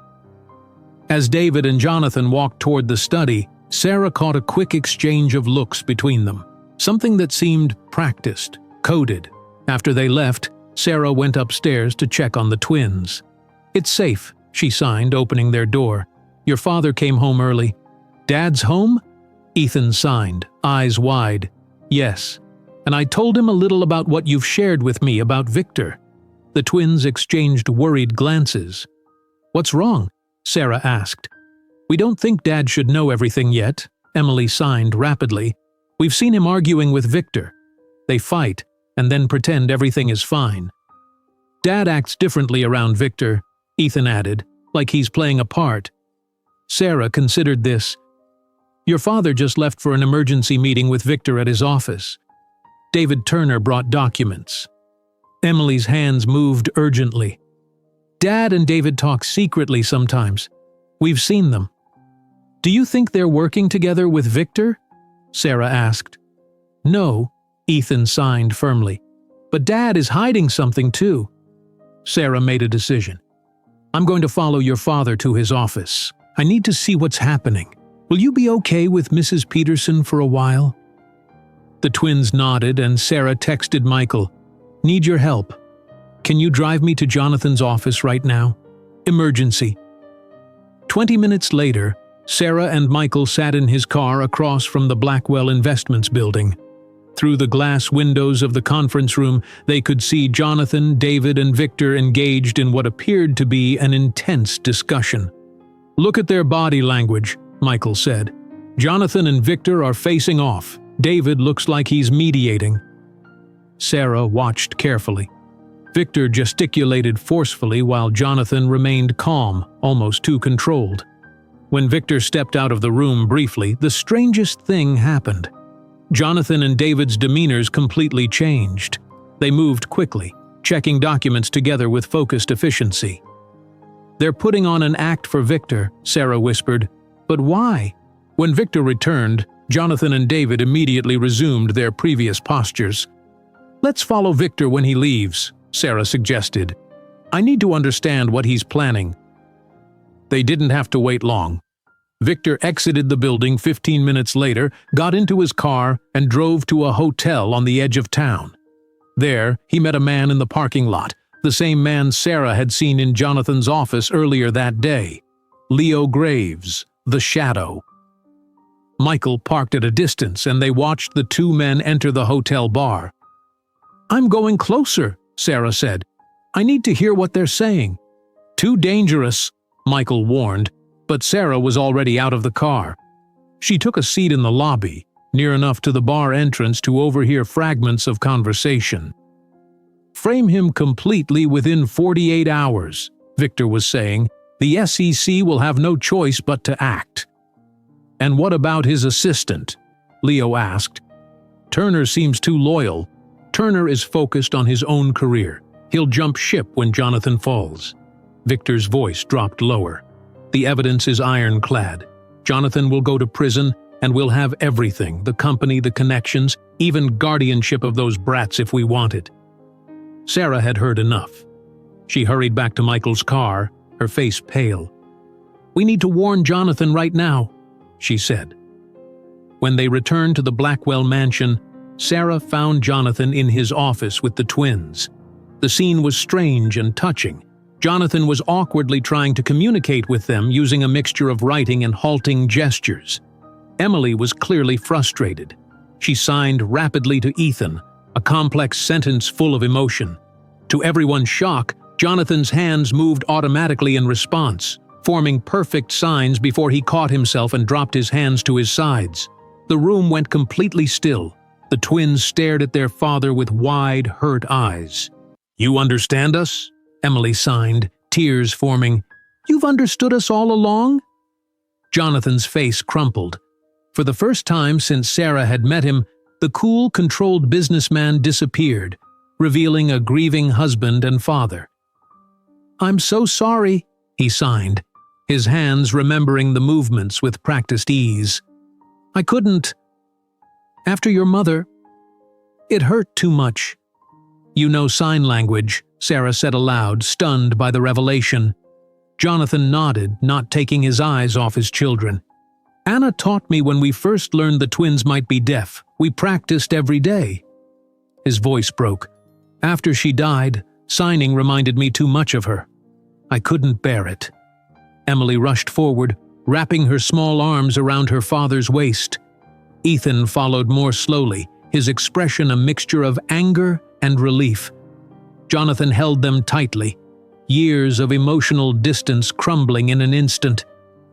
As David and Jonathan walked toward the study, Sarah caught a quick exchange of looks between them, something that seemed practiced, coded. After they left, Sarah went upstairs to check on the twins. "It's safe," she signed, opening their door. "Your father came home early." "Dad's home?" Ethan signed, eyes wide. "Yes, and I told him a little about what you've shared with me about Victor." The twins exchanged worried glances. "What's wrong?" Sarah asked. "We don't think Dad should know everything yet," Emily signed rapidly. "We've seen him arguing with Victor. They fight, and then pretend everything is fine. Dad acts differently around Victor," Ethan added, "like he's playing a part." Sarah considered this. "Your father just left for an emergency meeting with Victor at his office. David Turner brought documents." Emily's hands moved urgently. "Dad and David talk secretly sometimes. We've seen them." "Do you think they're working together with Victor?" Sarah asked. "No," Ethan signed firmly. "But Dad is hiding something too." Sarah made a decision. "I'm going to follow your father to his office. I need to see what's happening. Will you be okay with Mrs. Peterson for a while?" The twins nodded and Sarah texted Michael, "Need your help. Can you drive me to Jonathan's office right now? Emergency." 20 minutes later, Sarah and Michael sat in his car across from the Blackwell Investments building. Through the glass windows of the conference room, they could see Jonathan, David, and Victor engaged in what appeared to be an intense discussion. "Look at their body language," Michael said. Jonathan and Victor are facing off. David looks like he's mediating." Sarah watched carefully. Victor gesticulated forcefully while Jonathan remained calm, almost too controlled. When Victor stepped out of the room briefly, the strangest thing happened. Jonathan and David's demeanors completely changed. They moved quickly, checking documents together with focused efficiency. "They're putting on an act for Victor," Sarah whispered. "But why?" When Victor returned, Jonathan and David immediately resumed their previous postures. "Let's follow Victor when he leaves," Sarah suggested. "I need to understand what he's planning." They didn't have to wait long. Victor exited the building 15 minutes later, got into his car, and drove to a hotel on the edge of town. There, he met a man in the parking lot, the same man Sarah had seen in Jonathan's office earlier that day. Leo Graves, the Shadow. Michael parked at a distance and they watched the two men enter the hotel bar. "I'm going closer," Sarah said. "I need to hear what they're saying." "Too dangerous," Michael warned, but Sarah was already out of the car. She took a seat in the lobby, near enough to the bar entrance to overhear fragments of conversation. "Frame him completely within 48 hours, Victor was saying. "The SEC will have no choice but to act." "And what about his assistant?" Leo asked. "Turner seems too loyal. Turner is focused on his own career. He'll jump ship when Jonathan falls." Victor's voice dropped lower. "The evidence is ironclad. Jonathan will go to prison, and we'll have everything, the company, the connections, even guardianship of those brats if we want it." Sarah had heard enough. She hurried back to Michael's car, her face pale. "We need to warn Jonathan right now," she said. When they returned to the Blackwell mansion, Sarah found Jonathan in his office with the twins. The scene was strange and touching. Jonathan was awkwardly trying to communicate with them using a mixture of writing and halting gestures. Emily was clearly frustrated. She signed rapidly to Ethan, a complex sentence full of emotion. To everyone's shock, Jonathan's hands moved automatically in response, forming perfect signs before he caught himself and dropped his hands to his sides. The room went completely still. The twins stared at their father with wide, hurt eyes. "You understand us?" Emily signed, tears forming. "You've understood us all along?" Jonathan's face crumpled. For the first time since Sarah had met him, the cool, controlled businessman disappeared, revealing a grieving husband and father. "I'm so sorry," he signed, his hands remembering the movements with practiced ease. "I couldn't. After your mother, it hurt too much." "You know sign language," Sarah said aloud, stunned by the revelation. Jonathan nodded, not taking his eyes off his children. "Anna taught me when we first learned the twins might be deaf. We practiced every day." His voice broke. "After she died, signing reminded me too much of her. I couldn't bear it." Emily rushed forward, wrapping her small arms around her father's waist. Ethan followed more slowly, his expression a mixture of anger and relief. Jonathan held them tightly, years of emotional distance crumbling in an instant.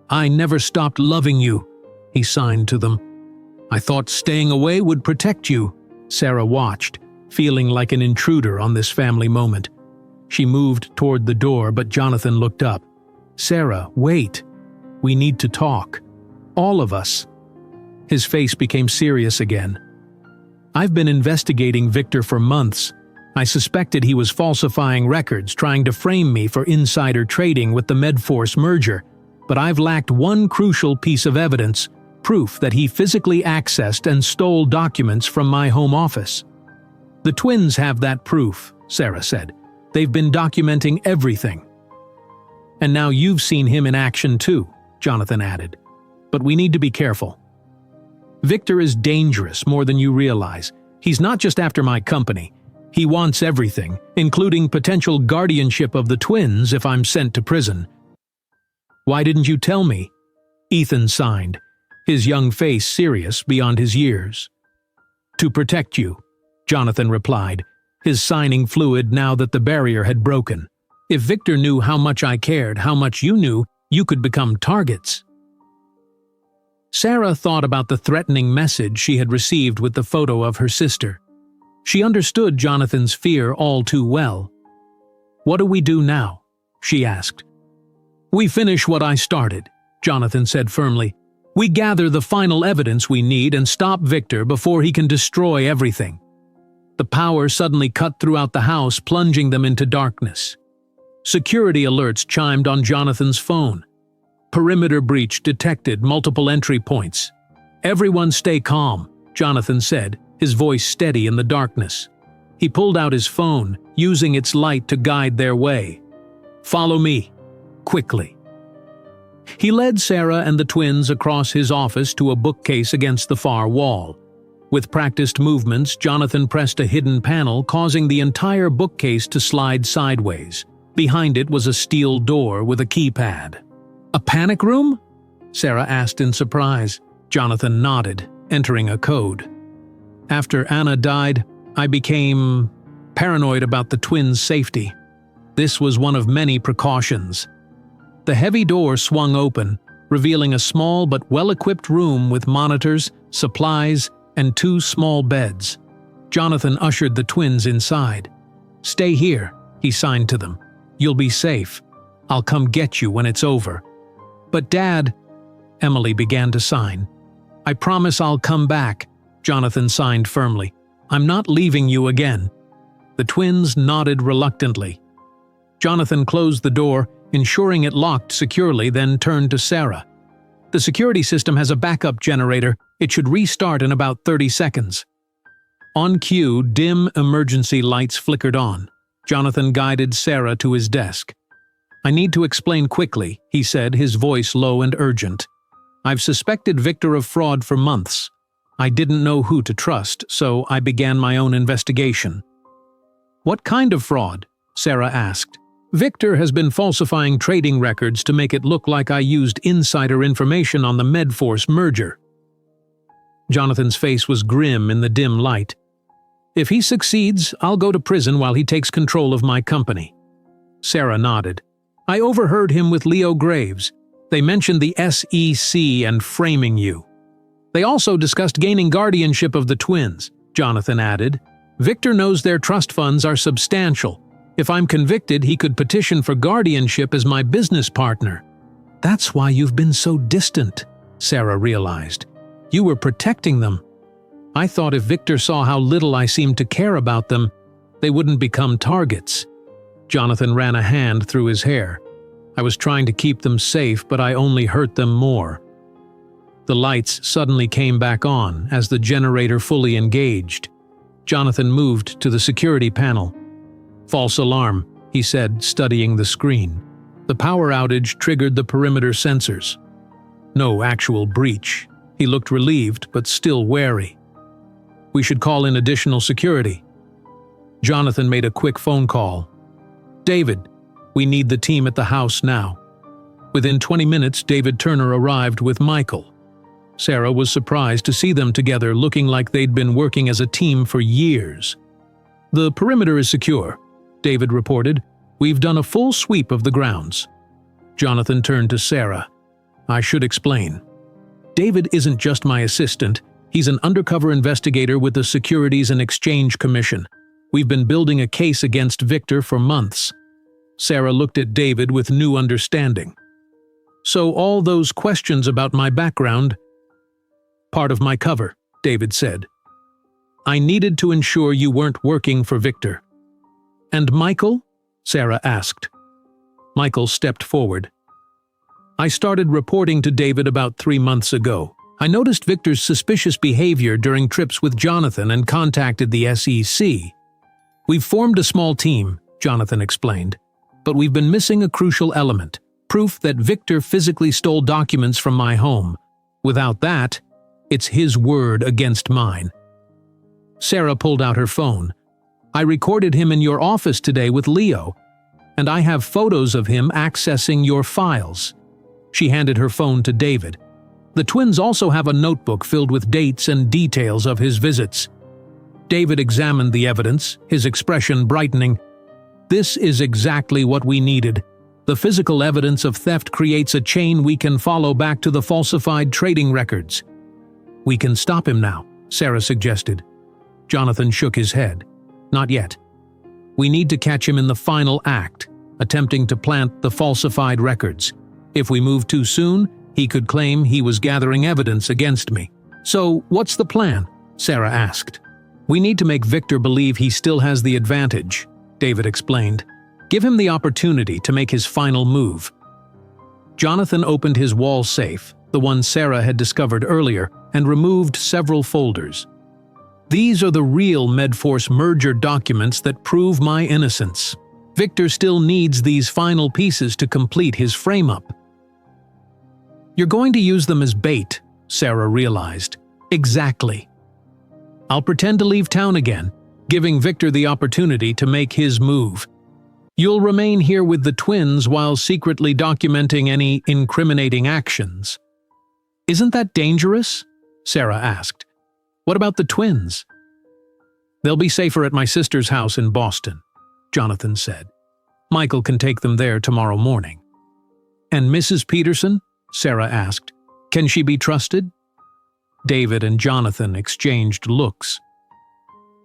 "I never stopped loving you," he signed to them. "I thought staying away would protect you." Sarah watched, feeling like an intruder on this family moment. She moved toward the door, but Jonathan looked up. "Sarah, wait. We need to talk. All of us." His face became serious again. "I've been investigating Victor for months. I suspected he was falsifying records, trying to frame me for insider trading with the Medforce merger. But I've lacked one crucial piece of evidence, proof that he physically accessed and stole documents from my home office." "The twins have that proof," Sarah said. "They've been documenting everything." "And now you've seen him in action too," Jonathan added. "But we need to be careful. Victor is dangerous more than you realize. He's not just after my company. He wants everything, including potential guardianship of the twins if I'm sent to prison." "Why didn't you tell me?" Ethan signed, his young face serious beyond his years. "To protect you," Jonathan replied, his signing fluid now that the barrier had broken. "If Victor knew how much I cared, how much you knew, you could become targets." Sarah thought about the threatening message she had received with the photo of her sister. She understood Jonathan's fear all too well. "What do we do now?" she asked. "We finish what I started," Jonathan said firmly. "We gather the final evidence we need and stop Victor before he can destroy everything." The power suddenly cut throughout the house, plunging them into darkness. Security alerts chimed on Jonathan's phone. Perimeter breach detected, multiple entry points. "Everyone stay calm," Jonathan said, his voice steady in the darkness. He pulled out his phone, using its light to guide their way. "Follow me, quickly." He led Sarah and the twins across his office to a bookcase against the far wall. With practiced movements, Jonathan pressed a hidden panel, causing the entire bookcase to slide sideways. Behind it was a steel door with a keypad. "A panic room?" Sarah asked in surprise. Jonathan nodded, entering a code. "After Anna died, I became paranoid about the twins' safety. This was one of many precautions." The heavy door swung open, revealing a small but well-equipped room with monitors, supplies, and 2 small beds. Jonathan ushered the twins inside. "Stay here," he signed to them. "You'll be safe. I'll come get you when it's over." "But Dad," Emily began to sign. "I promise I'll come back," Jonathan signed firmly. "I'm not leaving you again." The twins nodded reluctantly. Jonathan closed the door, ensuring it locked securely, then turned to Sarah. "The security system has a backup generator. It should restart in about 30 seconds. On cue, dim emergency lights flickered on. Jonathan guided Sarah to his desk. "I need to explain quickly," he said, his voice low and urgent. "I've suspected Victor of fraud for months. I didn't know who to trust, so I began my own investigation." "What kind of fraud?" Sarah asked. "Victor has been falsifying trading records to make it look like I used insider information on the Medforce merger." Jonathan's face was grim in the dim light. "If he succeeds, I'll go to prison while he takes control of my company." Sarah nodded. "I overheard him with Leo Graves. They mentioned the SEC and framing you. They also discussed gaining guardianship of the twins," Jonathan added. "Victor knows their trust funds are substantial. If I'm convicted, he could petition for guardianship as my business partner." "That's why you've been so distant," Sarah realized. "You were protecting them. I thought if Victor saw how little I seemed to care about them, they wouldn't become targets." Jonathan ran a hand through his hair. "I was trying to keep them safe, but I only hurt them more." The lights suddenly came back on as the generator fully engaged. Jonathan moved to the security panel. "False alarm," he said, studying the screen. The power outage triggered the perimeter sensors. No actual breach. He looked relieved, but still wary. "We should call in additional security." Jonathan made a quick phone call. "David, we need the team at the house now." Within 20 minutes, David Turner arrived with Michael. Sarah was surprised to see them together, looking like they'd been working as a team for years. "The perimeter is secure," David reported. "We've done a full sweep of the grounds." Jonathan turned to Sarah. "I should explain. David isn't just my assistant. He's an undercover investigator with the Securities and Exchange Commission. We've been building a case against Victor for months." Sarah looked at David with new understanding. "So all those questions about my background?" "Part of my cover," David said. "I needed to ensure you weren't working for Victor." "And Michael?" Sarah asked. Michael stepped forward. "I started reporting to David about 3 months ago. I noticed Victor's suspicious behavior during trips with Jonathan and contacted the SEC. We've formed a small team," Jonathan explained, "but we've been missing a crucial element, proof that Victor physically stole documents from my home. Without that, it's his word against mine." Sarah pulled out her phone. "I recorded him in your office today with Leo, and I have photos of him accessing your files." She handed her phone to David. "The twins also have a notebook filled with dates and details of his visits." David examined the evidence, his expression brightening. "This is exactly what we needed. The physical evidence of theft creates a chain we can follow back to the falsified trading records. We can stop him now, Sarah suggested. Jonathan shook his head. Not yet. We need to catch him in the final act, attempting to plant the falsified records. If we move too soon, he could claim he was gathering evidence against me. So, what's the plan? Sarah asked. We need to make Victor believe he still has the advantage, David explained. Give him the opportunity to make his final move. Jonathan opened his wall safe, the one Sarah had discovered earlier, and removed several folders. These are the real Medforce merger documents that prove my innocence. Victor still needs these final pieces to complete his frame-up. You're going to use them as bait, Sarah realized. Exactly. I'll pretend to leave town again, giving Victor the opportunity to make his move. You'll remain here with the twins while secretly documenting any incriminating actions. Isn't that dangerous? Sarah asked. What about the twins? They'll be safer at my sister's house in Boston, Jonathan said. Michael can take them there tomorrow morning. And Mrs. Peterson? Sarah asked. Can she be trusted? David and Jonathan exchanged looks.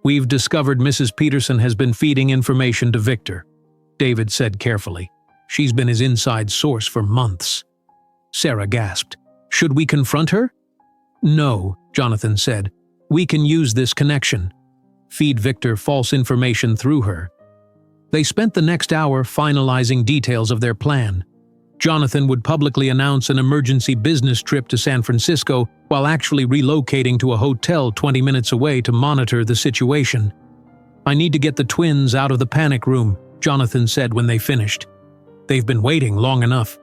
We've discovered Mrs. Peterson has been feeding information to Victor, David said carefully. She's been his inside source for months. Sarah gasped. Should we confront her? No, Jonathan said. We can use this connection. Feed Victor false information through her. They spent the next hour finalizing details of their plan. Jonathan would publicly announce an emergency business trip to San Francisco while actually relocating to a hotel 20 minutes away to monitor the situation. I need to get the twins out of the panic room, Jonathan said when they finished. They've been waiting long enough.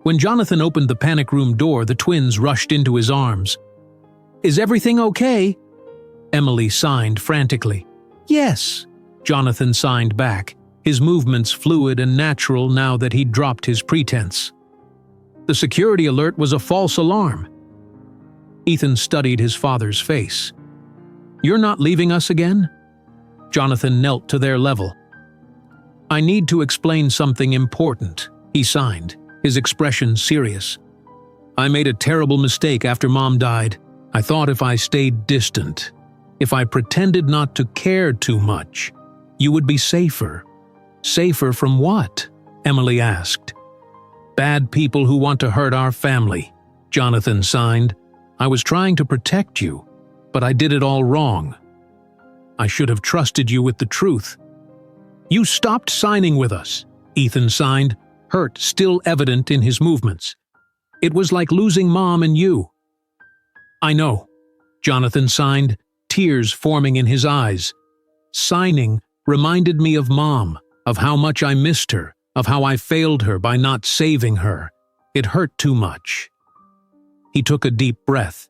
When Jonathan opened the panic room door, the twins rushed into his arms. Is everything okay? Emily signed frantically. Yes, Jonathan signed back, his movements fluid and natural now that he'd dropped his pretense. The security alert was a false alarm. Ethan studied his father's face. You're not leaving us again? Jonathan knelt to their level. I need to explain something important, he signed, his expression serious. I made a terrible mistake after Mom died. I thought if I stayed distant, if I pretended not to care too much, you would be safer. Safer from what? Emily asked. Bad people who want to hurt our family, Jonathan signed. I was trying to protect you, but I did it all wrong. I should have trusted you with the truth. You stopped signing with us, Ethan signed, hurt still evident in his movements. It was like losing Mom and you. I know, Jonathan signed, tears forming in his eyes. Signing reminded me of Mom, of how much I missed her, of how I failed her by not saving her. It hurt too much. He took a deep breath.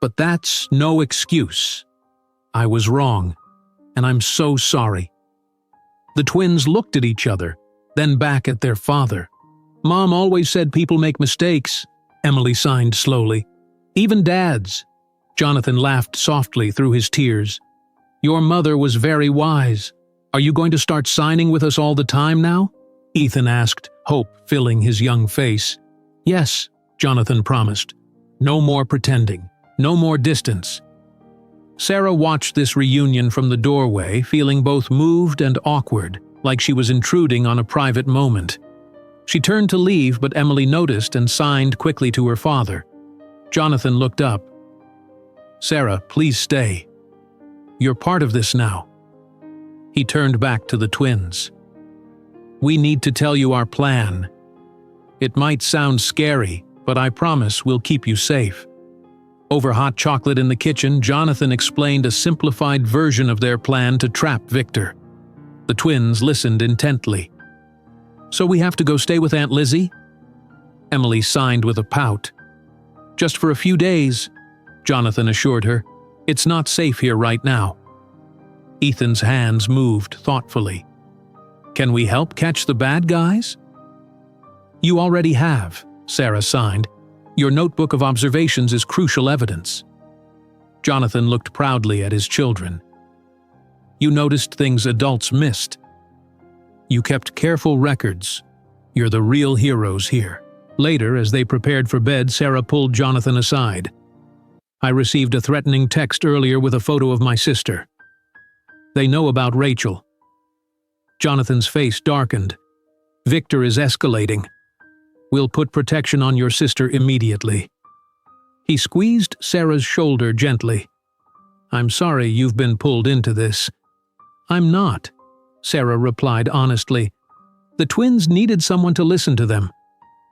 But that's no excuse. I was wrong, and I'm so sorry. The twins looked at each other, then back at their father. Mom always said people make mistakes, Emily signed slowly. Even dads. Jonathan laughed softly through his tears. Your mother was very wise. Are you going to start signing with us all the time now? Ethan asked, hope filling his young face. Yes, Jonathan promised. No more pretending. No more distance. Sarah watched this reunion from the doorway, feeling both moved and awkward, like she was intruding on a private moment. She turned to leave, but Emily noticed and signed quickly to her father. Jonathan looked up. Sarah, please stay. You're part of this now. He turned back to the twins. We need to tell you our plan. It might sound scary, but I promise we'll keep you safe. Over hot chocolate in the kitchen, Jonathan explained a simplified version of their plan to trap Victor. The twins listened intently. So we have to go stay with Aunt Lizzie? Emily signed with a pout. Just for a few days, Jonathan assured her. It's not safe here right now. Ethan's hands moved thoughtfully. Can we help catch the bad guys? You already have, Sarah signed. Your notebook of observations is crucial evidence. Jonathan looked proudly at his children. You noticed things adults missed. You kept careful records, You're the real heroes here." Later, as they prepared for bed, Sarah pulled Jonathan aside. "I received a threatening text earlier with a photo of my sister. They know about Rachel." Jonathan's face darkened. "Victor is escalating. We'll put protection on your sister immediately." He squeezed Sarah's shoulder gently. "I'm sorry you've been pulled into this." "I'm not," Sarah replied honestly. "The twins needed someone to listen to them.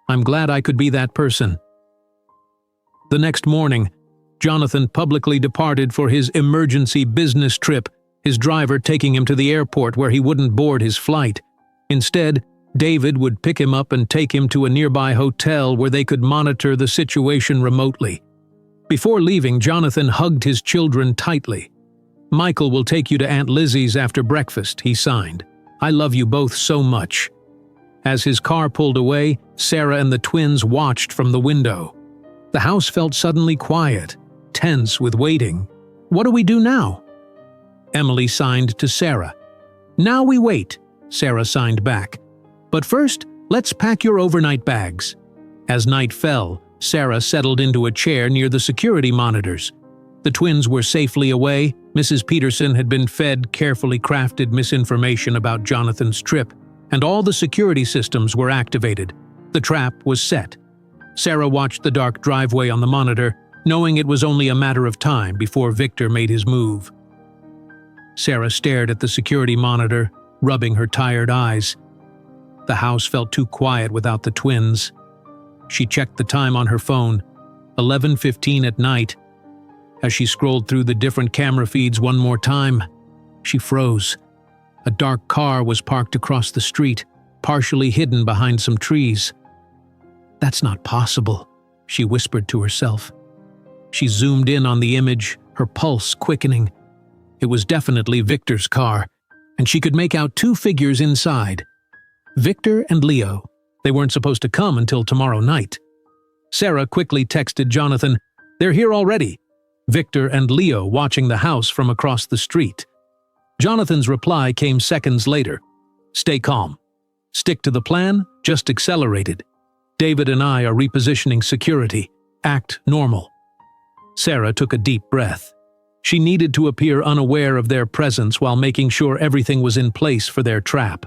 I'm glad I could be that person." The next morning, Jonathan publicly departed for his emergency business trip, his driver taking him to the airport where he wouldn't board his flight. Instead, David would pick him up and take him to a nearby hotel where they could monitor the situation remotely. Before leaving, Jonathan hugged his children tightly. "Michael will take you to Aunt Lizzie's after breakfast," he signed. "I love you both so much." As his car pulled away, Sarah and the twins watched from the window. The house felt suddenly quiet, tense with waiting. "What do we do now?" Emily signed to Sarah. "Now we wait," Sarah signed back. "But first, let's pack your overnight bags." As night fell, Sarah settled into a chair near the security monitors. The twins were safely away. Mrs. Peterson had been fed carefully crafted misinformation about Jonathan's trip, and all the security systems were activated. The trap was set. Sarah watched the dark driveway on the monitor, knowing it was only a matter of time before Victor made his move. Sarah stared at the security monitor, rubbing her tired eyes. The house felt too quiet without the twins. She checked the time on her phone, 11:15 at night. As she scrolled through the different camera feeds one more time, she froze. A dark car was parked across the street, partially hidden behind some trees. "That's not possible," she whispered to herself. She zoomed in on the image, her pulse quickening. It was definitely Victor's car, and she could make out two figures inside. Victor and Leo. They weren't supposed to come until tomorrow night. Sarah quickly texted Jonathan, "They're here already." Victor and Leo watching the house from across the street. Jonathan's reply came seconds later. "Stay calm. Stick to the plan, just accelerated. David and I are repositioning security. Act normal." Sarah took a deep breath. She needed to appear unaware of their presence while making sure everything was in place for their trap.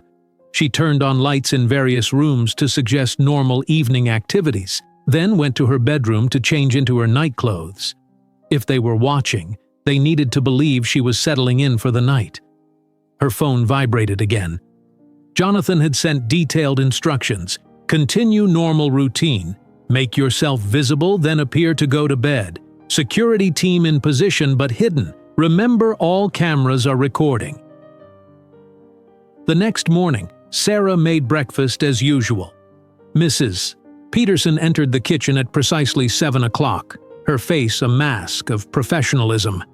She turned on lights in various rooms to suggest normal evening activities, then went to her bedroom to change into her night clothes. If they were watching, they needed to believe she was settling in for the night. Her phone vibrated again. Jonathan had sent detailed instructions. "Continue normal routine. Make yourself visible, then appear to go to bed. Security team in position but hidden. Remember, all cameras are recording." The next morning, Sarah made breakfast as usual. Mrs. Peterson entered the kitchen at precisely 7 o'clock, her face a mask of professionalism.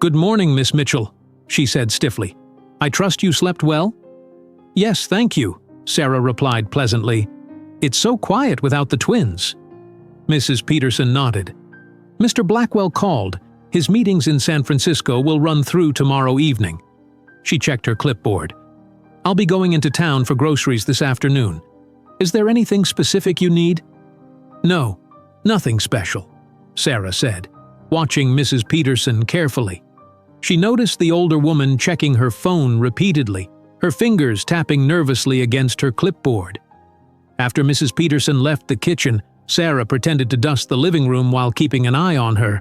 "Good morning, Miss Mitchell," she said stiffly. "I trust you slept well?" "Yes, thank you," Sarah replied pleasantly. "It's so quiet without the twins." Mrs. Peterson nodded. "Mr. Blackwell called. His meetings in San Francisco will run through tomorrow evening." She checked her clipboard. "I'll be going into town for groceries this afternoon. Is there anything specific you need?" "No, nothing special," Sarah said, watching Mrs. Peterson carefully. She noticed the older woman checking her phone repeatedly, her fingers tapping nervously against her clipboard. After Mrs. Peterson left the kitchen, Sarah pretended to dust the living room while keeping an eye on her.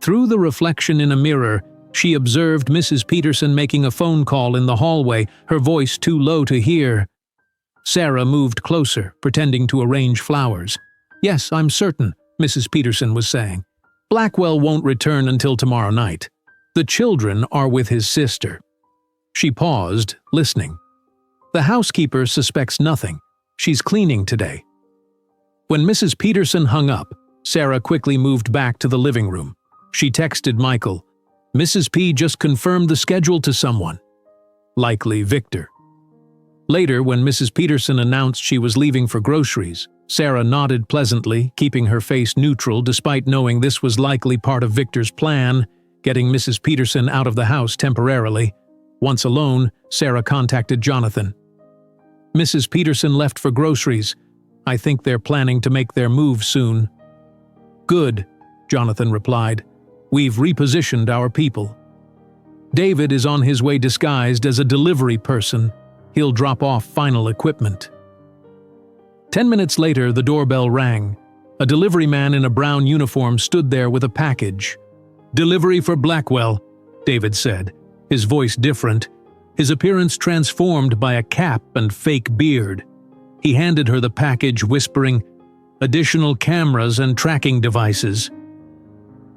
Through the reflection in a mirror, she observed Mrs. Peterson making a phone call in the hallway, her voice too low to hear. Sarah moved closer, pretending to arrange flowers. "Yes, I'm certain," Mrs. Peterson was saying. "Blackwell won't return until tomorrow night. The children are with his sister." She paused, listening. "The housekeeper suspects nothing. She's cleaning today." When Mrs. Peterson hung up, Sarah quickly moved back to the living room. She texted Michael. "Mrs. P just confirmed the schedule to someone." Likely Victor. Later, when Mrs. Peterson announced she was leaving for groceries, Sarah nodded pleasantly, keeping her face neutral despite knowing this was likely part of Victor's plan, getting Mrs. Peterson out of the house temporarily. Once alone, Sarah contacted Jonathan. Mrs. Peterson left for groceries. I think they're planning to make their move soon." "Good," Jonathan replied. "We've repositioned our people. David is on his way disguised as a delivery person. He'll drop off final equipment." 10 minutes later, the doorbell rang. A delivery man in a brown uniform stood there with a package. "Delivery for Blackwell," David said, his voice different, his appearance transformed by a cap and fake beard. He handed her the package, whispering, "Additional cameras and tracking devices."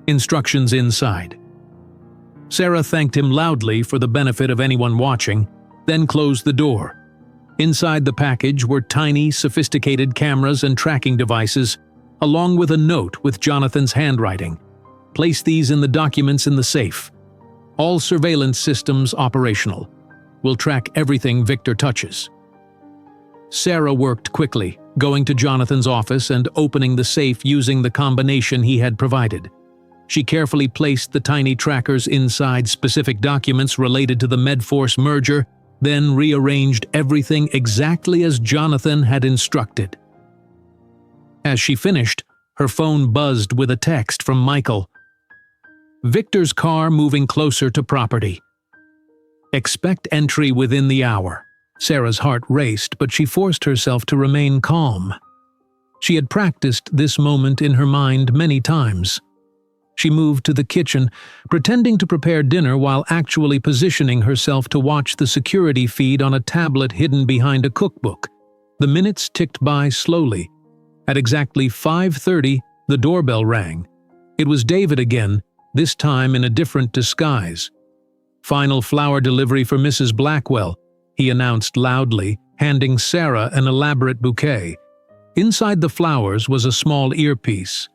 Instructions inside. Sarah thanked him loudly for the benefit of anyone watching, then closed the door. Inside the package were tiny, sophisticated cameras and tracking devices, along with a note with Jonathan's handwriting. "Place these in the documents in the safe. All surveillance systems operational. We'll track everything Victor touches." Sarah worked quickly, going to Jonathan's office and opening the safe using the combination he had provided. She carefully placed the tiny trackers inside specific documents related to the Medforce merger, then rearranged everything exactly as Jonathan had instructed. As she finished, her phone buzzed with a text from Michael. "Victor's car moving closer to property. Expect entry within the hour." Sarah's heart raced, but she forced herself to remain calm. She had practiced this moment in her mind many times. She moved to the kitchen, pretending to prepare dinner while actually positioning herself to watch the security feed on a tablet hidden behind a cookbook. The minutes ticked by slowly. At exactly 5:30, the doorbell rang. It was David again, this time in a different disguise. "Final flower delivery for Mrs. Blackwell," he announced loudly, handing Sarah an elaborate bouquet. Inside the flowers was a small earpiece.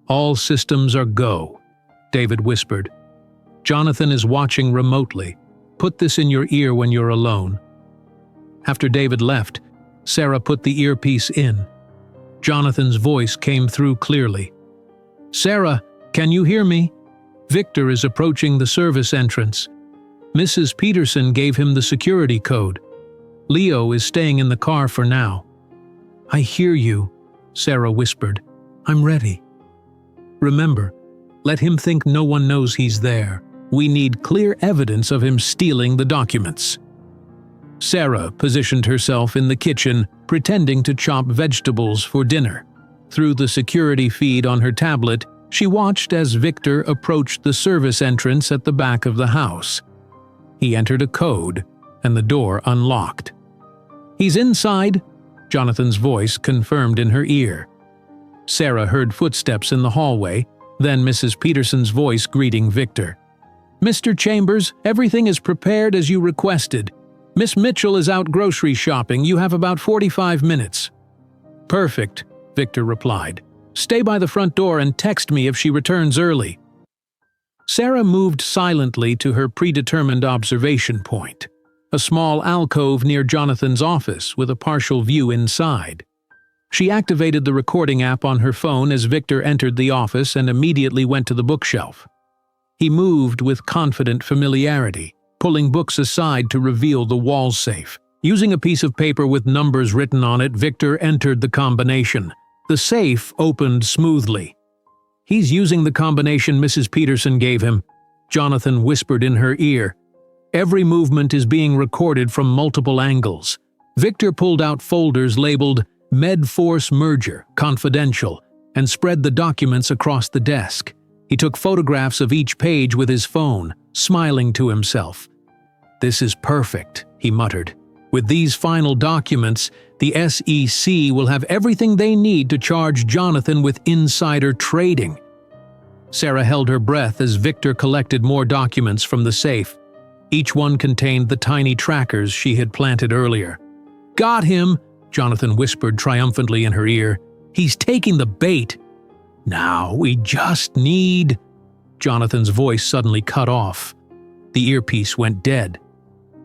"All systems are go," David whispered. "Jonathan is watching remotely. Put this in your ear when you're alone." After David left, Sarah put the earpiece in. Jonathan's voice came through clearly. "Sarah, can you hear me? Victor is approaching the service entrance. Mrs. Peterson gave him the security code. Leo is staying in the car for now." "I hear you," Sarah whispered. "I'm ready. Remember, let him think no one knows he's there. We need clear evidence of him stealing the documents." Sarah positioned herself in the kitchen, pretending to chop vegetables for dinner. Through the security feed on her tablet, she watched as Victor approached the service entrance at the back of the house. He entered a code, and the door unlocked. "He's inside," Jonathan's voice confirmed in her ear. Sarah heard footsteps in the hallway, then Mrs. Peterson's voice greeting Victor. "Mr. Chambers, everything is prepared as you requested. Miss Mitchell is out grocery shopping. You have about 45 minutes." "Perfect," Victor replied. "Stay by the front door and text me if she returns early." Sarah moved silently to her predetermined observation point, a small alcove near Jonathan's office with a partial view inside. She activated the recording app on her phone as Victor entered the office and immediately went to the bookshelf. He moved with confident familiarity, pulling books aside to reveal the wall safe. Using a piece of paper with numbers written on it, Victor entered the combination. The safe opened smoothly. "He's using the combination Mrs. Peterson gave him," Jonathan whispered in her ear. "Every movement is being recorded from multiple angles." Victor pulled out folders labeled Medforce Merger, Confidential, and spread the documents across the desk. He took photographs of each page with his phone, smiling to himself. "This is perfect," he muttered. "With these final documents, the SEC will have everything they need to charge Jonathan with insider trading." Sarah held her breath as Victor collected more documents from the safe. Each one contained the tiny trackers she had planted earlier. "Got him!" Jonathan whispered triumphantly in her ear. "He's taking the bait." "Now we just need—" Jonathan's voice suddenly cut off. The earpiece went dead.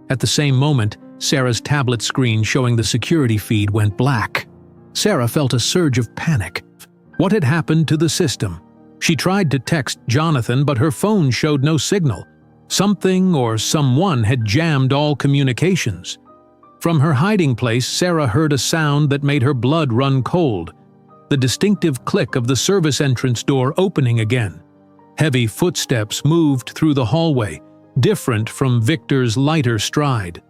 At the same moment, Sarah's tablet screen showing the security feed went black. Sarah felt a surge of panic. What had happened to the system? She tried to text Jonathan, but her phone showed no signal. Something or someone had jammed all communications. From her hiding place, Sarah heard a sound that made her blood run cold. The distinctive click of the service entrance door opening again. Heavy footsteps moved through the hallway, different from Victor's lighter stride.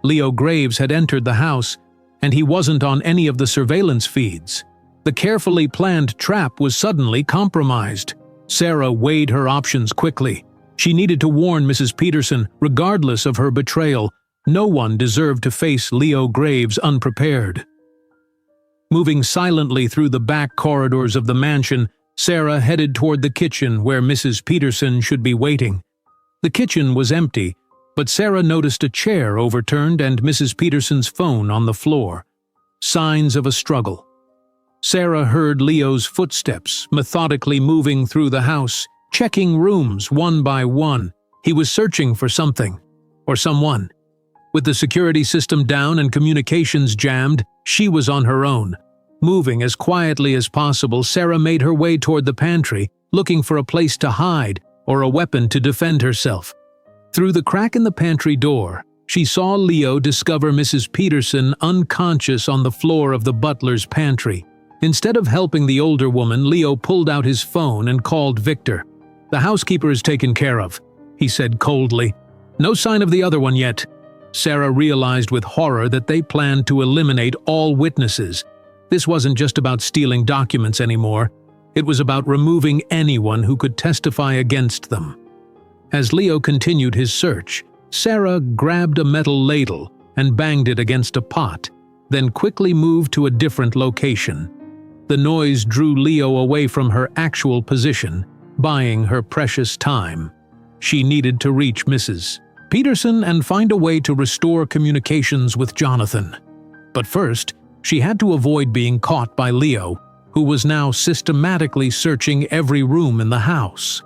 Leo Graves had entered the house, and he wasn't on any of the surveillance feeds. The carefully planned trap was suddenly compromised. Sarah weighed her options quickly. She needed to warn Mrs. Peterson, regardless of her betrayal. No one deserved to face Leo Graves unprepared. Moving silently through the back corridors of the mansion, Sarah headed toward the kitchen where Mrs. Peterson should be waiting. The kitchen was empty, but Sarah noticed a chair overturned and Mrs. Peterson's phone on the floor. Signs of a struggle. Sarah heard Leo's footsteps, methodically moving through the house, checking rooms one by one. He was searching for something, or someone. With the security system down and communications jammed, she was on her own. Moving as quietly as possible, Sarah made her way toward the pantry, looking for a place to hide or a weapon to defend herself. Through the crack in the pantry door, she saw Leo discover Mrs. Peterson unconscious on the floor of the butler's pantry. Instead of helping the older woman, Leo pulled out his phone and called Victor. "The housekeeper is taken care of," he said coldly. "No sign of the other one yet." Sarah realized with horror that they planned to eliminate all witnesses. This wasn't just about stealing documents anymore. It was about removing anyone who could testify against them. As Leo continued his search, Sarah grabbed a metal ladle and banged it against a pot, then quickly moved to a different location. The noise drew Leo away from her actual position, buying her precious time. She needed to reach Mrs. Peterson and find a way to restore communications with Jonathan. But first, she had to avoid being caught by Leo, who was now systematically searching every room in the house.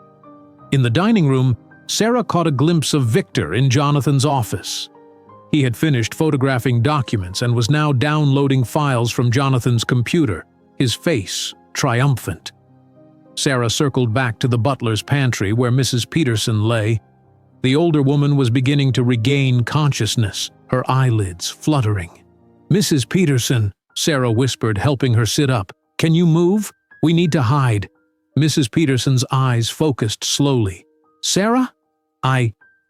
In the dining room, Sarah caught a glimpse of Victor in Jonathan's office. He had finished photographing documents and was now downloading files from Jonathan's computer, his face triumphant. Sarah circled back to the butler's pantry where Mrs. Peterson lay. The older woman was beginning to regain consciousness, her eyelids fluttering. "Mrs. Peterson," Sarah whispered, helping her sit up. "Can you move? We need to hide." Mrs. Peterson's eyes focused slowly. "Sarah?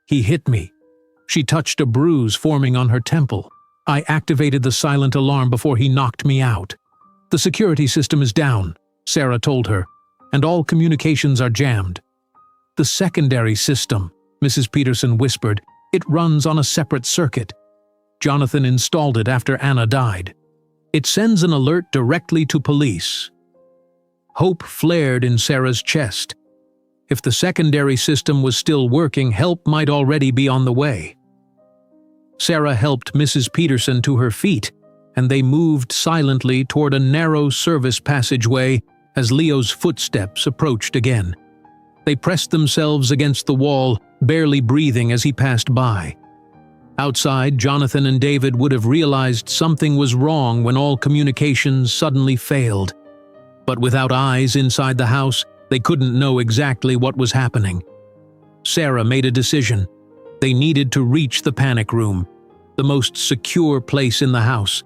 He hit me." She touched a bruise forming on her temple. "I activated the silent alarm before he knocked me out." "The security system is down," Sarah told her, "and all communications are jammed." "The secondary system," Mrs. Peterson whispered. "It runs on a separate circuit. Jonathan installed it after Anna died. It sends an alert directly to police." Hope flared in Sarah's chest. If the secondary system was still working, help might already be on the way. Sarah helped Mrs. Peterson to her feet, and they moved silently toward a narrow service passageway as Leo's footsteps approached again. They pressed themselves against the wall, barely breathing as he passed by. Outside, Jonathan and David would have realized something was wrong when all communications suddenly failed. But without eyes inside the house, they couldn't know exactly what was happening. Sarah made a decision. They needed to reach the panic room, the most secure place in the house.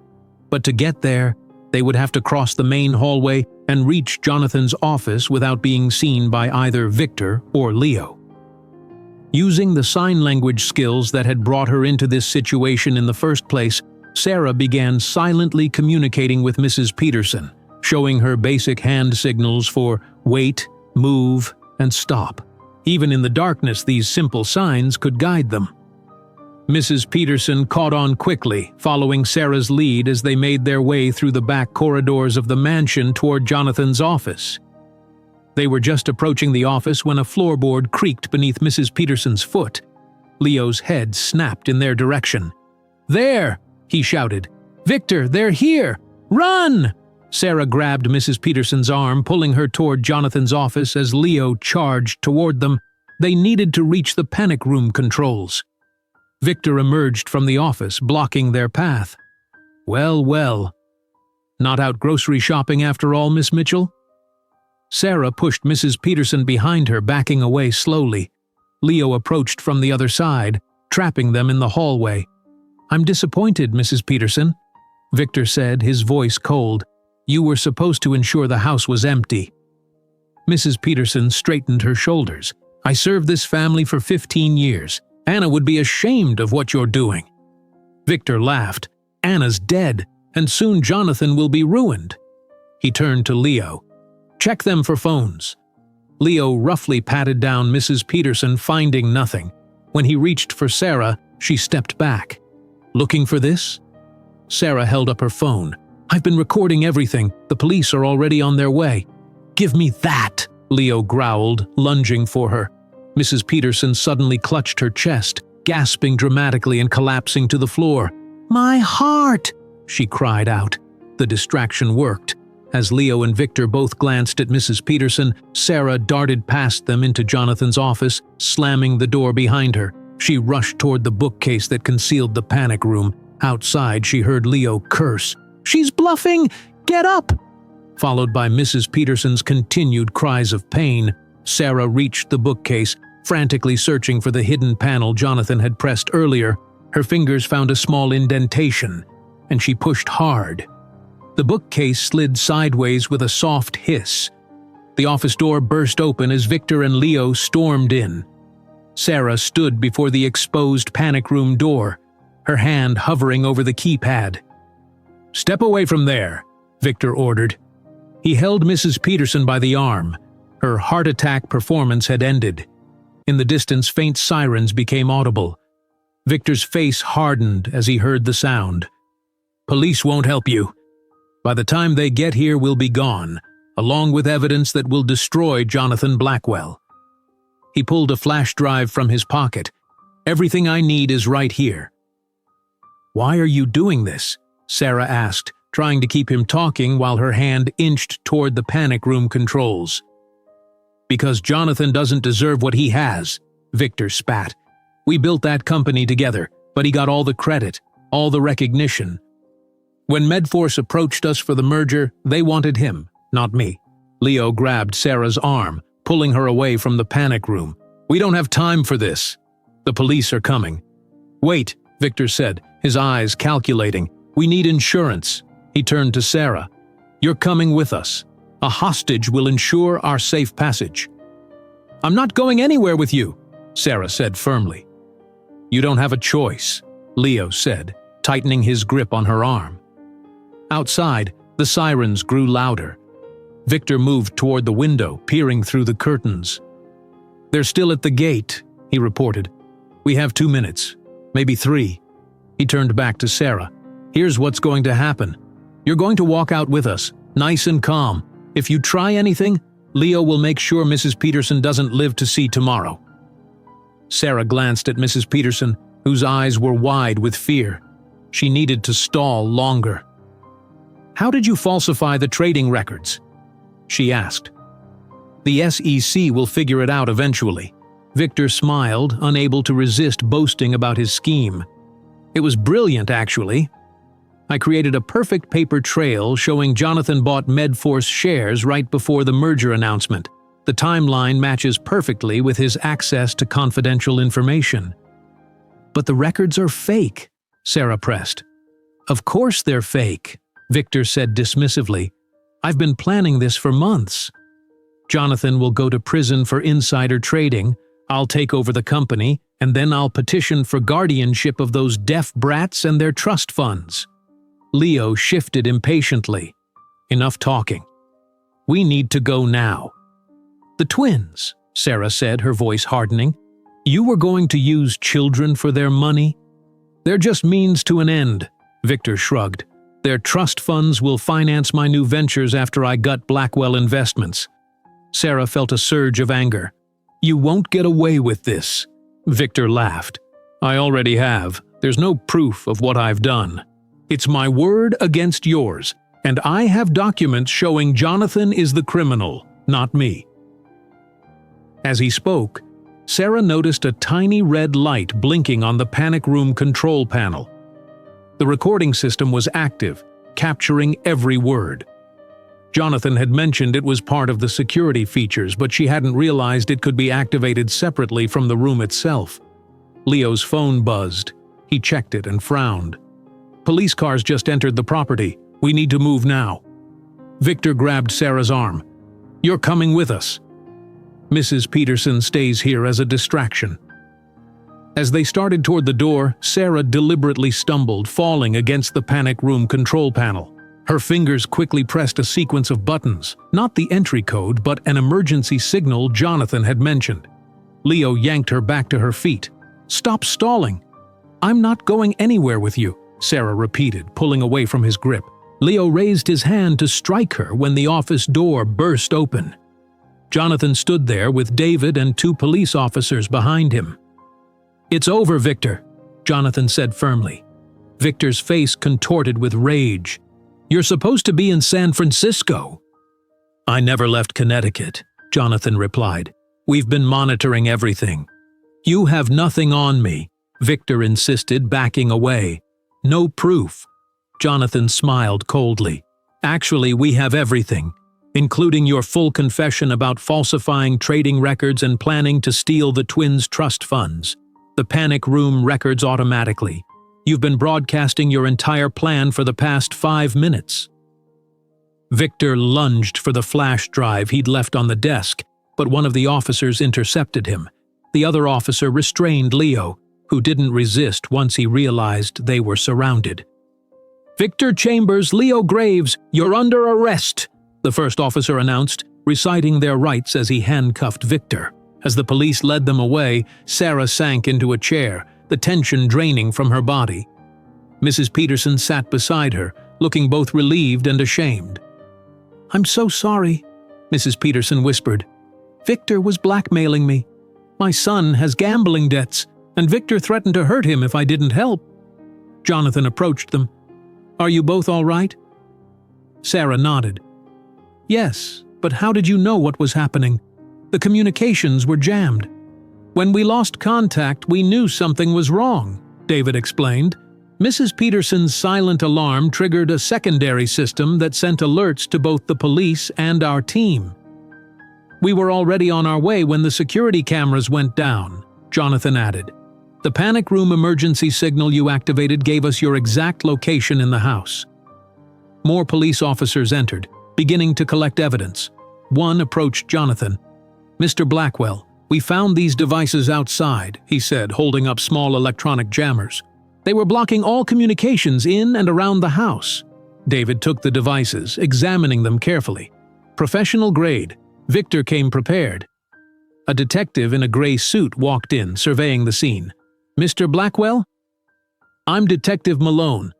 But to get there, they would have to cross the main hallway and reach Jonathan's office without being seen by either Victor or Leo. Using the sign language skills that had brought her into this situation in the first place, Sarah began silently communicating with Mrs. Peterson, showing her basic hand signals for wait, move, and stop. Even in the darkness, these simple signs could guide them. Mrs. Peterson caught on quickly, following Sarah's lead as they made their way through the back corridors of the mansion toward Jonathan's office. They were just approaching the office when a floorboard creaked beneath Mrs. Peterson's foot. Leo's head snapped in their direction. "There!" he shouted. "Victor, they're here! Run!" Sarah grabbed Mrs. Peterson's arm, pulling her toward Jonathan's office as Leo charged toward them. They needed to reach the panic room controls. Victor emerged from the office, blocking their path. "Well, well. Not out grocery shopping after all, Miss Mitchell?" Sarah pushed Mrs. Peterson behind her, backing away slowly. Leo approached from the other side, trapping them in the hallway. "I'm disappointed, Mrs. Peterson," Victor said, his voice cold. "You were supposed to ensure the house was empty." Mrs. Peterson straightened her shoulders. "I served this family for 15 years. Anna would be ashamed of what you're doing." Victor laughed. "Anna's dead, and soon Jonathan will be ruined." He turned to Leo. "Check them for phones." Leo roughly patted down Mrs. Peterson, finding nothing. When he reached for Sarah, she stepped back. "Looking for this?" Sarah held up her phone. "I've been recording everything. The police are already on their way." "Give me that!" Leo growled, lunging for her. Mrs. Peterson suddenly clutched her chest, gasping dramatically and collapsing to the floor. "My heart!" she cried out. The distraction worked. As Leo and Victor both glanced at Mrs. Peterson, Sarah darted past them into Jonathan's office, slamming the door behind her. She rushed toward the bookcase that concealed the panic room. Outside, she heard Leo curse. "She's bluffing! Get up!" Followed by Mrs. Peterson's continued cries of pain, Sarah reached the bookcase, frantically searching for the hidden panel Jonathan had pressed earlier. Her fingers found a small indentation, and she pushed hard. The bookcase slid sideways with a soft hiss. The office door burst open as Victor and Leo stormed in. Sarah stood before the exposed panic room door, her hand hovering over the keypad. "Step away from there," Victor ordered. He held Mrs. Peterson by the arm. Her heart attack performance had ended. In the distance, faint sirens became audible. Victor's face hardened as he heard the sound. "Police won't help you. By the time they get here, we'll be gone, along with evidence that will destroy Jonathan Blackwell." He pulled a flash drive from his pocket. "Everything I need is right here." "Why are you doing this?" Sarah asked, trying to keep him talking while her hand inched toward the panic room controls. "Because Jonathan doesn't deserve what he has," Victor spat. "We built that company together, but he got all the credit, all the recognition. When Medforce approached us for the merger, they wanted him, not me." Leo grabbed Sarah's arm, pulling her away from the panic room. "We don't have time for this. The police are coming." "Wait," Victor said, his eyes calculating. "We need insurance." He turned to Sarah. "You're coming with us. A hostage will ensure our safe passage." "I'm not going anywhere with you," Sarah said firmly. "You don't have a choice," Leo said, tightening his grip on her arm. Outside, the sirens grew louder. Victor moved toward the window, peering through the curtains. "They're still at the gate," he reported. "We have 2 minutes, maybe 3. He turned back to Sarah. "Here's what's going to happen. You're going to walk out with us, nice and calm. If you try anything, Leo will make sure Mrs. Peterson doesn't live to see tomorrow." Sarah glanced at Mrs. Peterson, whose eyes were wide with fear. She needed to stall longer. "How did you falsify the trading records?" she asked. "The SEC will figure it out eventually." Victor smiled, unable to resist boasting about his scheme. "It was brilliant, actually. I created a perfect paper trail showing Jonathan bought Medforce shares right before the merger announcement. The timeline matches perfectly with his access to confidential information." "But the records are fake," Sarah pressed. "Of course they're fake," Victor said dismissively. "I've been planning this for months. Jonathan will go to prison for insider trading, I'll take over the company, and then I'll petition for guardianship of those deaf brats and their trust funds." Leo shifted impatiently. "Enough talking. We need to go now." "The twins," Sarah said, her voice hardening. "You were going to use children for their money?" "They're just means to an end," Victor shrugged. "Their trust funds will finance my new ventures after I gut Blackwell Investments." Sarah felt a surge of anger. "You won't get away with this," Victor laughed. "I already have. There's no proof of what I've done. It's my word against yours, and I have documents showing Jonathan is the criminal, not me." As he spoke, Sarah noticed a tiny red light blinking on the panic room control panel. The recording system was active, capturing every word. Jonathan had mentioned it was part of the security features, but she hadn't realized it could be activated separately from the room itself. Leo's phone buzzed. He checked it and frowned. "Police cars just entered the property. We need to move now." Victor grabbed Sarah's arm. "You're coming with us. Mrs. Peterson stays here as a distraction." As they started toward the door, Sarah deliberately stumbled, falling against the panic room control panel. Her fingers quickly pressed a sequence of buttons, not the entry code, but an emergency signal Jonathan had mentioned. Leo yanked her back to her feet. "Stop stalling." "I'm not going anywhere with you," Sarah repeated, pulling away from his grip. Leo raised his hand to strike her when the office door burst open. Jonathan stood there with David and 2 police officers behind him. "It's over, Victor," Jonathan said firmly. Victor's face contorted with rage. "You're supposed to be in San Francisco." "I never left Connecticut," Jonathan replied. "We've been monitoring everything." "You have nothing on me," Victor insisted, backing away. "No proof." Jonathan smiled coldly. "Actually, we have everything, including your full confession about falsifying trading records and planning to steal the twins' trust funds. The panic room records automatically. You've been broadcasting your entire plan for the past 5 minutes." Victor lunged for the flash drive he'd left on the desk, but one of the officers intercepted him. The other officer restrained Leo, who didn't resist once he realized they were surrounded. "Victor Chambers, Leo Graves, you're under arrest," the first officer announced, reciting their rights as he handcuffed Victor. As the police led them away, Sarah sank into a chair, the tension draining from her body. Mrs. Peterson sat beside her, looking both relieved and ashamed. "I'm so sorry," Mrs. Peterson whispered. "Victor was blackmailing me. My son has gambling debts, and Victor threatened to hurt him if I didn't help." Jonathan approached them. "Are you both all right?" Sarah nodded. "Yes, but how did you know what was happening? The communications were jammed. When we lost contact, we knew something was wrong," David explained. Mrs. Peterson's silent alarm triggered a secondary system that sent alerts to both the police and our team. "We were already on our way when the security cameras went down," Jonathan added. "The panic room emergency signal you activated gave us your exact location in the house." More police officers entered, beginning to collect evidence. One approached Jonathan. "Mr. Blackwell, we found these devices outside," he said, holding up small electronic jammers. "They were blocking all communications in and around the house." David took the devices, examining them carefully. Professional grade. Victor came prepared. A detective in a gray suit walked in, surveying the scene. "Mr. Blackwell?" "I'm Detective Malone.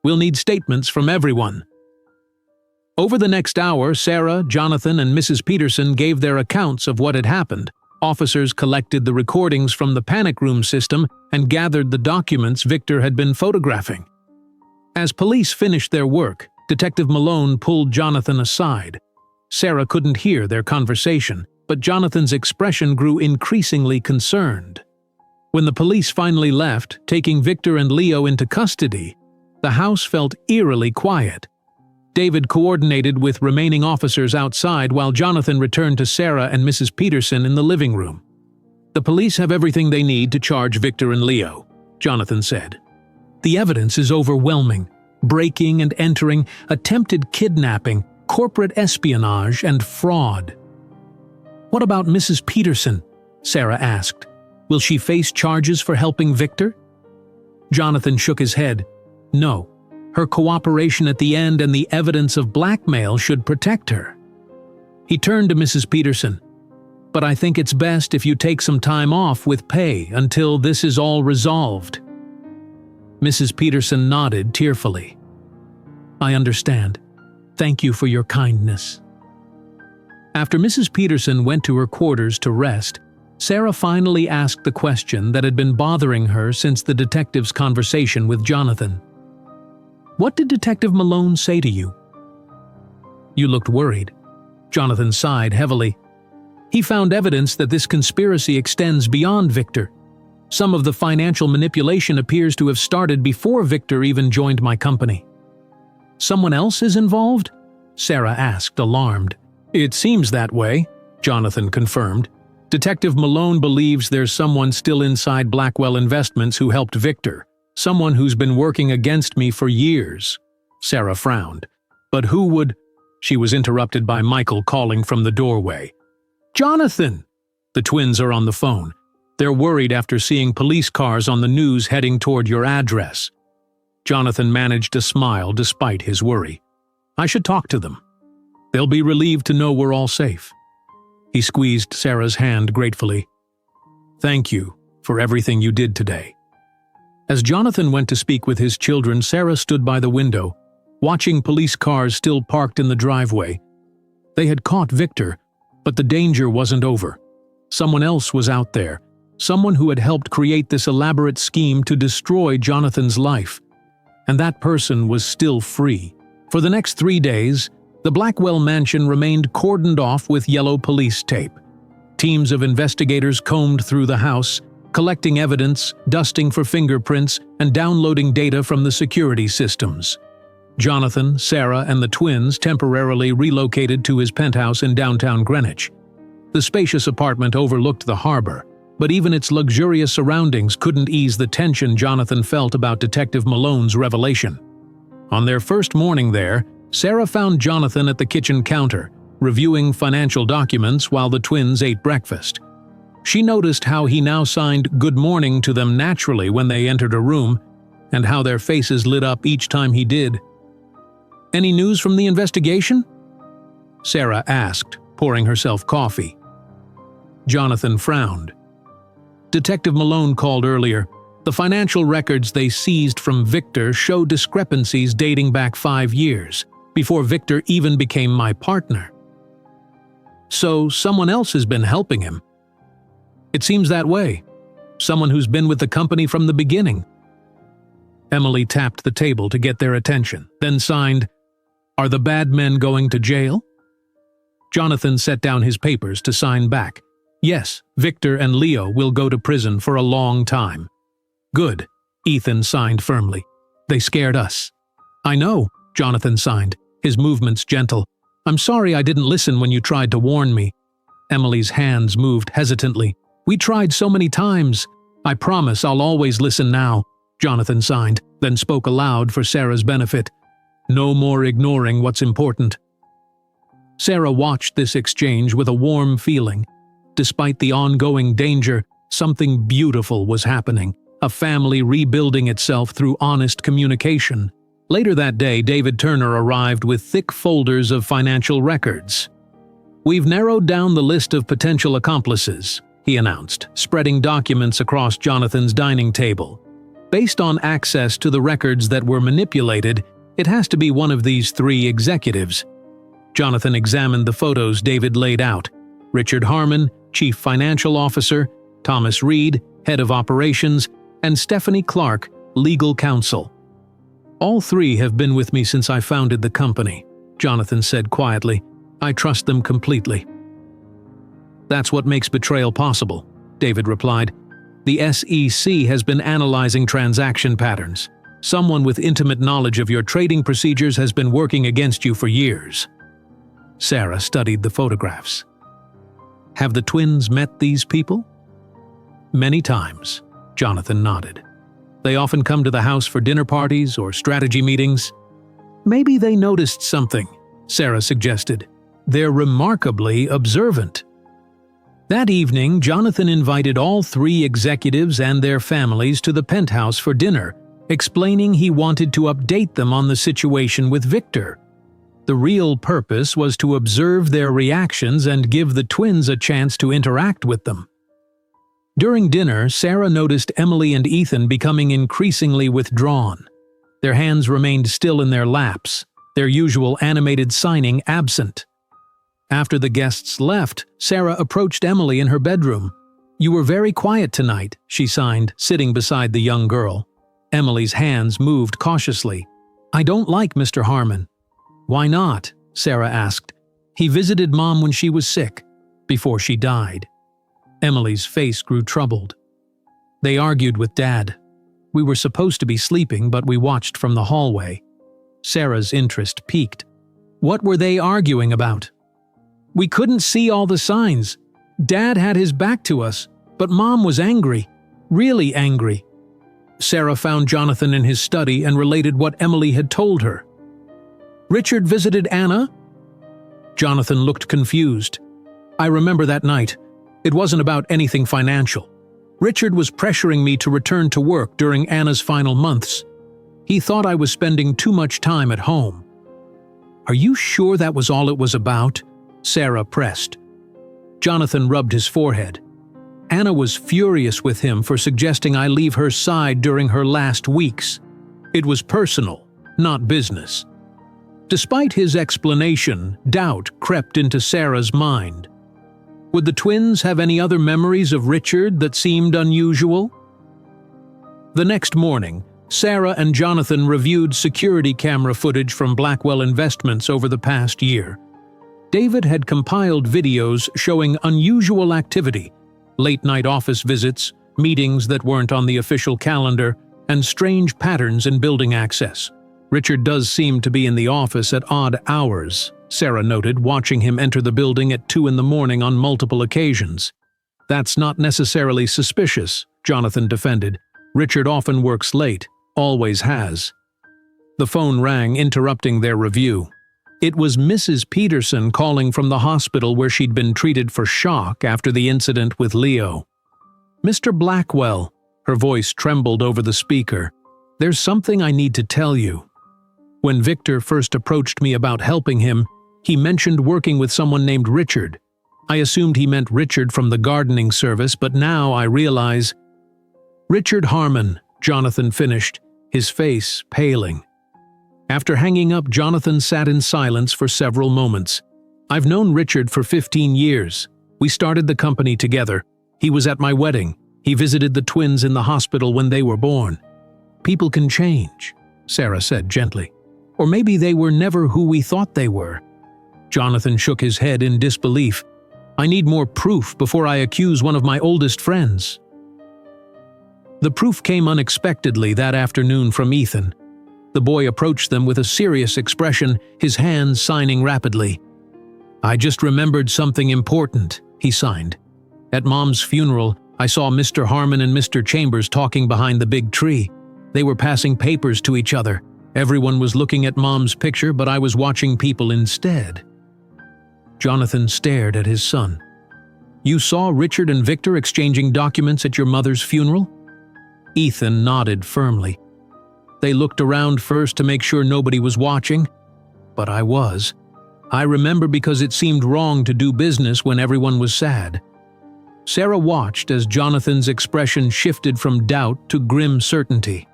We'll need statements from everyone." Over the next hour, Sarah, Jonathan, and Mrs. Peterson gave their accounts of what had happened. Officers collected the recordings from the panic room system and gathered the documents Victor had been photographing. As police finished their work, Detective Malone pulled Jonathan aside. Sarah couldn't hear their conversation, but Jonathan's expression grew increasingly concerned. When the police finally left, taking Victor and Leo into custody, the house felt eerily quiet. David coordinated with remaining officers outside while Jonathan returned to Sarah and Mrs. Peterson in the living room. "The police have everything they need to charge Victor and Leo," Jonathan said. "The evidence is overwhelming. Breaking and entering, attempted kidnapping, corporate espionage, and fraud." "What about Mrs. Peterson?" Sarah asked. "Will she face charges for helping Victor?" Jonathan shook his head. "No. Her cooperation at the end and the evidence of blackmail should protect her." He turned to Mrs. Peterson. "But I think it's best if you take some time off with pay until this is all resolved." Mrs. Peterson nodded tearfully. "I understand. Thank you for your kindness." After Mrs. Peterson went to her quarters to rest, Sarah finally asked the question that had been bothering her since the detective's conversation with Jonathan. "What did Detective Malone say to you?" "You looked worried." Jonathan sighed heavily. "He found evidence that this conspiracy extends beyond Victor. Some of the financial manipulation appears to have started before Victor even joined my company." "Someone else is involved?" Sarah asked, alarmed. "It seems that way," Jonathan confirmed. "Detective Malone believes there's someone still inside Blackwell Investments who helped Victor. Someone who's been working against me for years. Sarah frowned. But who would… She was interrupted by Michael calling from the doorway. "Jonathan!" The twins are on the phone. They're worried after seeing police cars on the news heading toward your address. Jonathan managed to smile despite his worry. "I should talk to them. They'll be relieved to know we're all safe." He squeezed Sarah's hand gratefully. "Thank you for everything you did today." As Jonathan went to speak with his children, Sarah stood by the window, watching police cars still parked in the driveway. They had caught Victor, but the danger wasn't over. Someone else was out there, someone who had helped create this elaborate scheme to destroy Jonathan's life. And that person was still free. For the next 3 days, the Blackwell mansion remained cordoned off with yellow police tape. Teams of investigators combed through the house, collecting evidence, dusting for fingerprints, and downloading data from the security systems. Jonathan, Sarah, and the twins temporarily relocated to his penthouse in downtown Greenwich. The spacious apartment overlooked the harbor, but even its luxurious surroundings couldn't ease the tension Jonathan felt about Detective Malone's revelation. On their first morning there, Sarah found Jonathan at the kitchen counter, reviewing financial documents while the twins ate breakfast. She noticed how he now signed "Good morning" to them naturally when they entered a room, and how their faces lit up each time he did. "Any news from the investigation?" Sarah asked, pouring herself coffee. Jonathan frowned. Detective Malone called earlier. The financial records they seized from Victor show discrepancies dating back 5 years, before Victor even became my partner. So someone else has been helping him. It seems that way. Someone who's been with the company from the beginning. Emily tapped the table to get their attention, then signed, "Are the bad men going to jail?" Jonathan set down his papers to sign back. "Yes, Victor and Leo will go to prison for a long time." "Good," Ethan signed firmly. "They scared us." "I know," Jonathan signed, his movements gentle. "I'm sorry I didn't listen when you tried to warn me." Emily's hands moved hesitantly. "We tried so many times. I promise I'll always listen now," Jonathan signed, then spoke aloud for Sarah's benefit. "No more ignoring what's important." Sarah watched this exchange with a warm feeling. Despite the ongoing danger, something beautiful was happening, a family rebuilding itself through honest communication. Later that day, David Turner arrived with thick folders of financial records. "We've narrowed down the list of potential accomplices," he announced, spreading documents across Jonathan's dining table. "Based on access to the records that were manipulated, it has to be one of these 3 executives." Jonathan examined the photos David laid out. Richard Harmon, Chief Financial Officer, Thomas Reed, Head of Operations, and Stephanie Clark, Legal Counsel. "All 3 have been with me since I founded the company," Jonathan said quietly. "I trust them completely." "That's what makes betrayal possible," David replied. "The SEC has been analyzing transaction patterns. Someone with intimate knowledge of your trading procedures has been working against you for years." Sarah studied the photographs. "Have the twins met these people?" "Many times," Jonathan nodded. "They often come to the house for dinner parties or strategy meetings." "Maybe they noticed something," Sarah suggested. "They're remarkably observant." That evening, Jonathan invited all 3 executives and their families to the penthouse for dinner, explaining he wanted to update them on the situation with Victor. The real purpose was to observe their reactions and give the twins a chance to interact with them. During dinner, Sarah noticed Emily and Ethan becoming increasingly withdrawn. Their hands remained still in their laps, their usual animated signing absent. After the guests left, Sarah approached Emily in her bedroom. "You were very quiet tonight," she signed, sitting beside the young girl. Emily's hands moved cautiously. "I don't like Mr. Harmon." "Why not?" Sarah asked. "He visited Mom when she was sick, before she died." Emily's face grew troubled. "They argued with Dad. We were supposed to be sleeping, but we watched from the hallway." Sarah's interest piqued. "What were they arguing about?" "We couldn't see all the signs. Dad had his back to us, but Mom was angry, really angry." Sarah found Jonathan in his study and related what Emily had told her. "Richard visited Anna?" Jonathan looked confused. "I remember that night. It wasn't about anything financial. Richard was pressuring me to return to work during Anna's final months. He thought I was spending too much time at home." "Are you sure that was all it was about?" Sarah pressed. Jonathan rubbed his forehead. "Anna was furious with him for suggesting I leave her side during her last weeks. It was personal, not business." Despite his explanation, doubt crept into Sarah's mind. Would the twins have any other memories of Richard that seemed unusual? The next morning, Sarah and Jonathan reviewed security camera footage from Blackwell Investments over the past year. David had compiled videos showing unusual activity, late-night office visits, meetings that weren't on the official calendar, and strange patterns in building access. "Richard does seem to be in the office at odd hours," Sarah noted, watching him enter the building at 2 a.m. on multiple occasions. "That's not necessarily suspicious," Jonathan defended. "Richard often works late, always has." The phone rang, interrupting their review. It was Mrs. Peterson calling from the hospital where she'd been treated for shock after the incident with Leo. "Mr. Blackwell," her voice trembled over the speaker, "there's something I need to tell you. When Victor first approached me about helping him, he mentioned working with someone named Richard. I assumed he meant Richard from the gardening service, but now I realize—" "Richard Harmon," Jonathan finished, his face paling. After hanging up, Jonathan sat in silence for several moments. "I've known Richard for 15 years. We started the company together. He was at my wedding. He visited the twins in the hospital when they were born. People can change," Sarah said gently. "Or maybe they were never who we thought they were." Jonathan shook his head in disbelief. "I need more proof before I accuse one of my oldest friends." The proof came unexpectedly that afternoon from Ethan. The boy approached them with a serious expression, his hands signing rapidly. "I just remembered something important," he signed. "At Mom's funeral, I saw Mr. Harmon and Mr. Chambers talking behind the big tree. They were passing papers to each other. Everyone was looking at Mom's picture, but I was watching people instead." Jonathan stared at his son. "You saw Richard and Victor exchanging documents at your mother's funeral?" Ethan nodded firmly. "They looked around first to make sure nobody was watching, but I was. I remember because it seemed wrong to do business when everyone was sad." Sarah watched as Jonathan's expression shifted from doubt to grim certainty.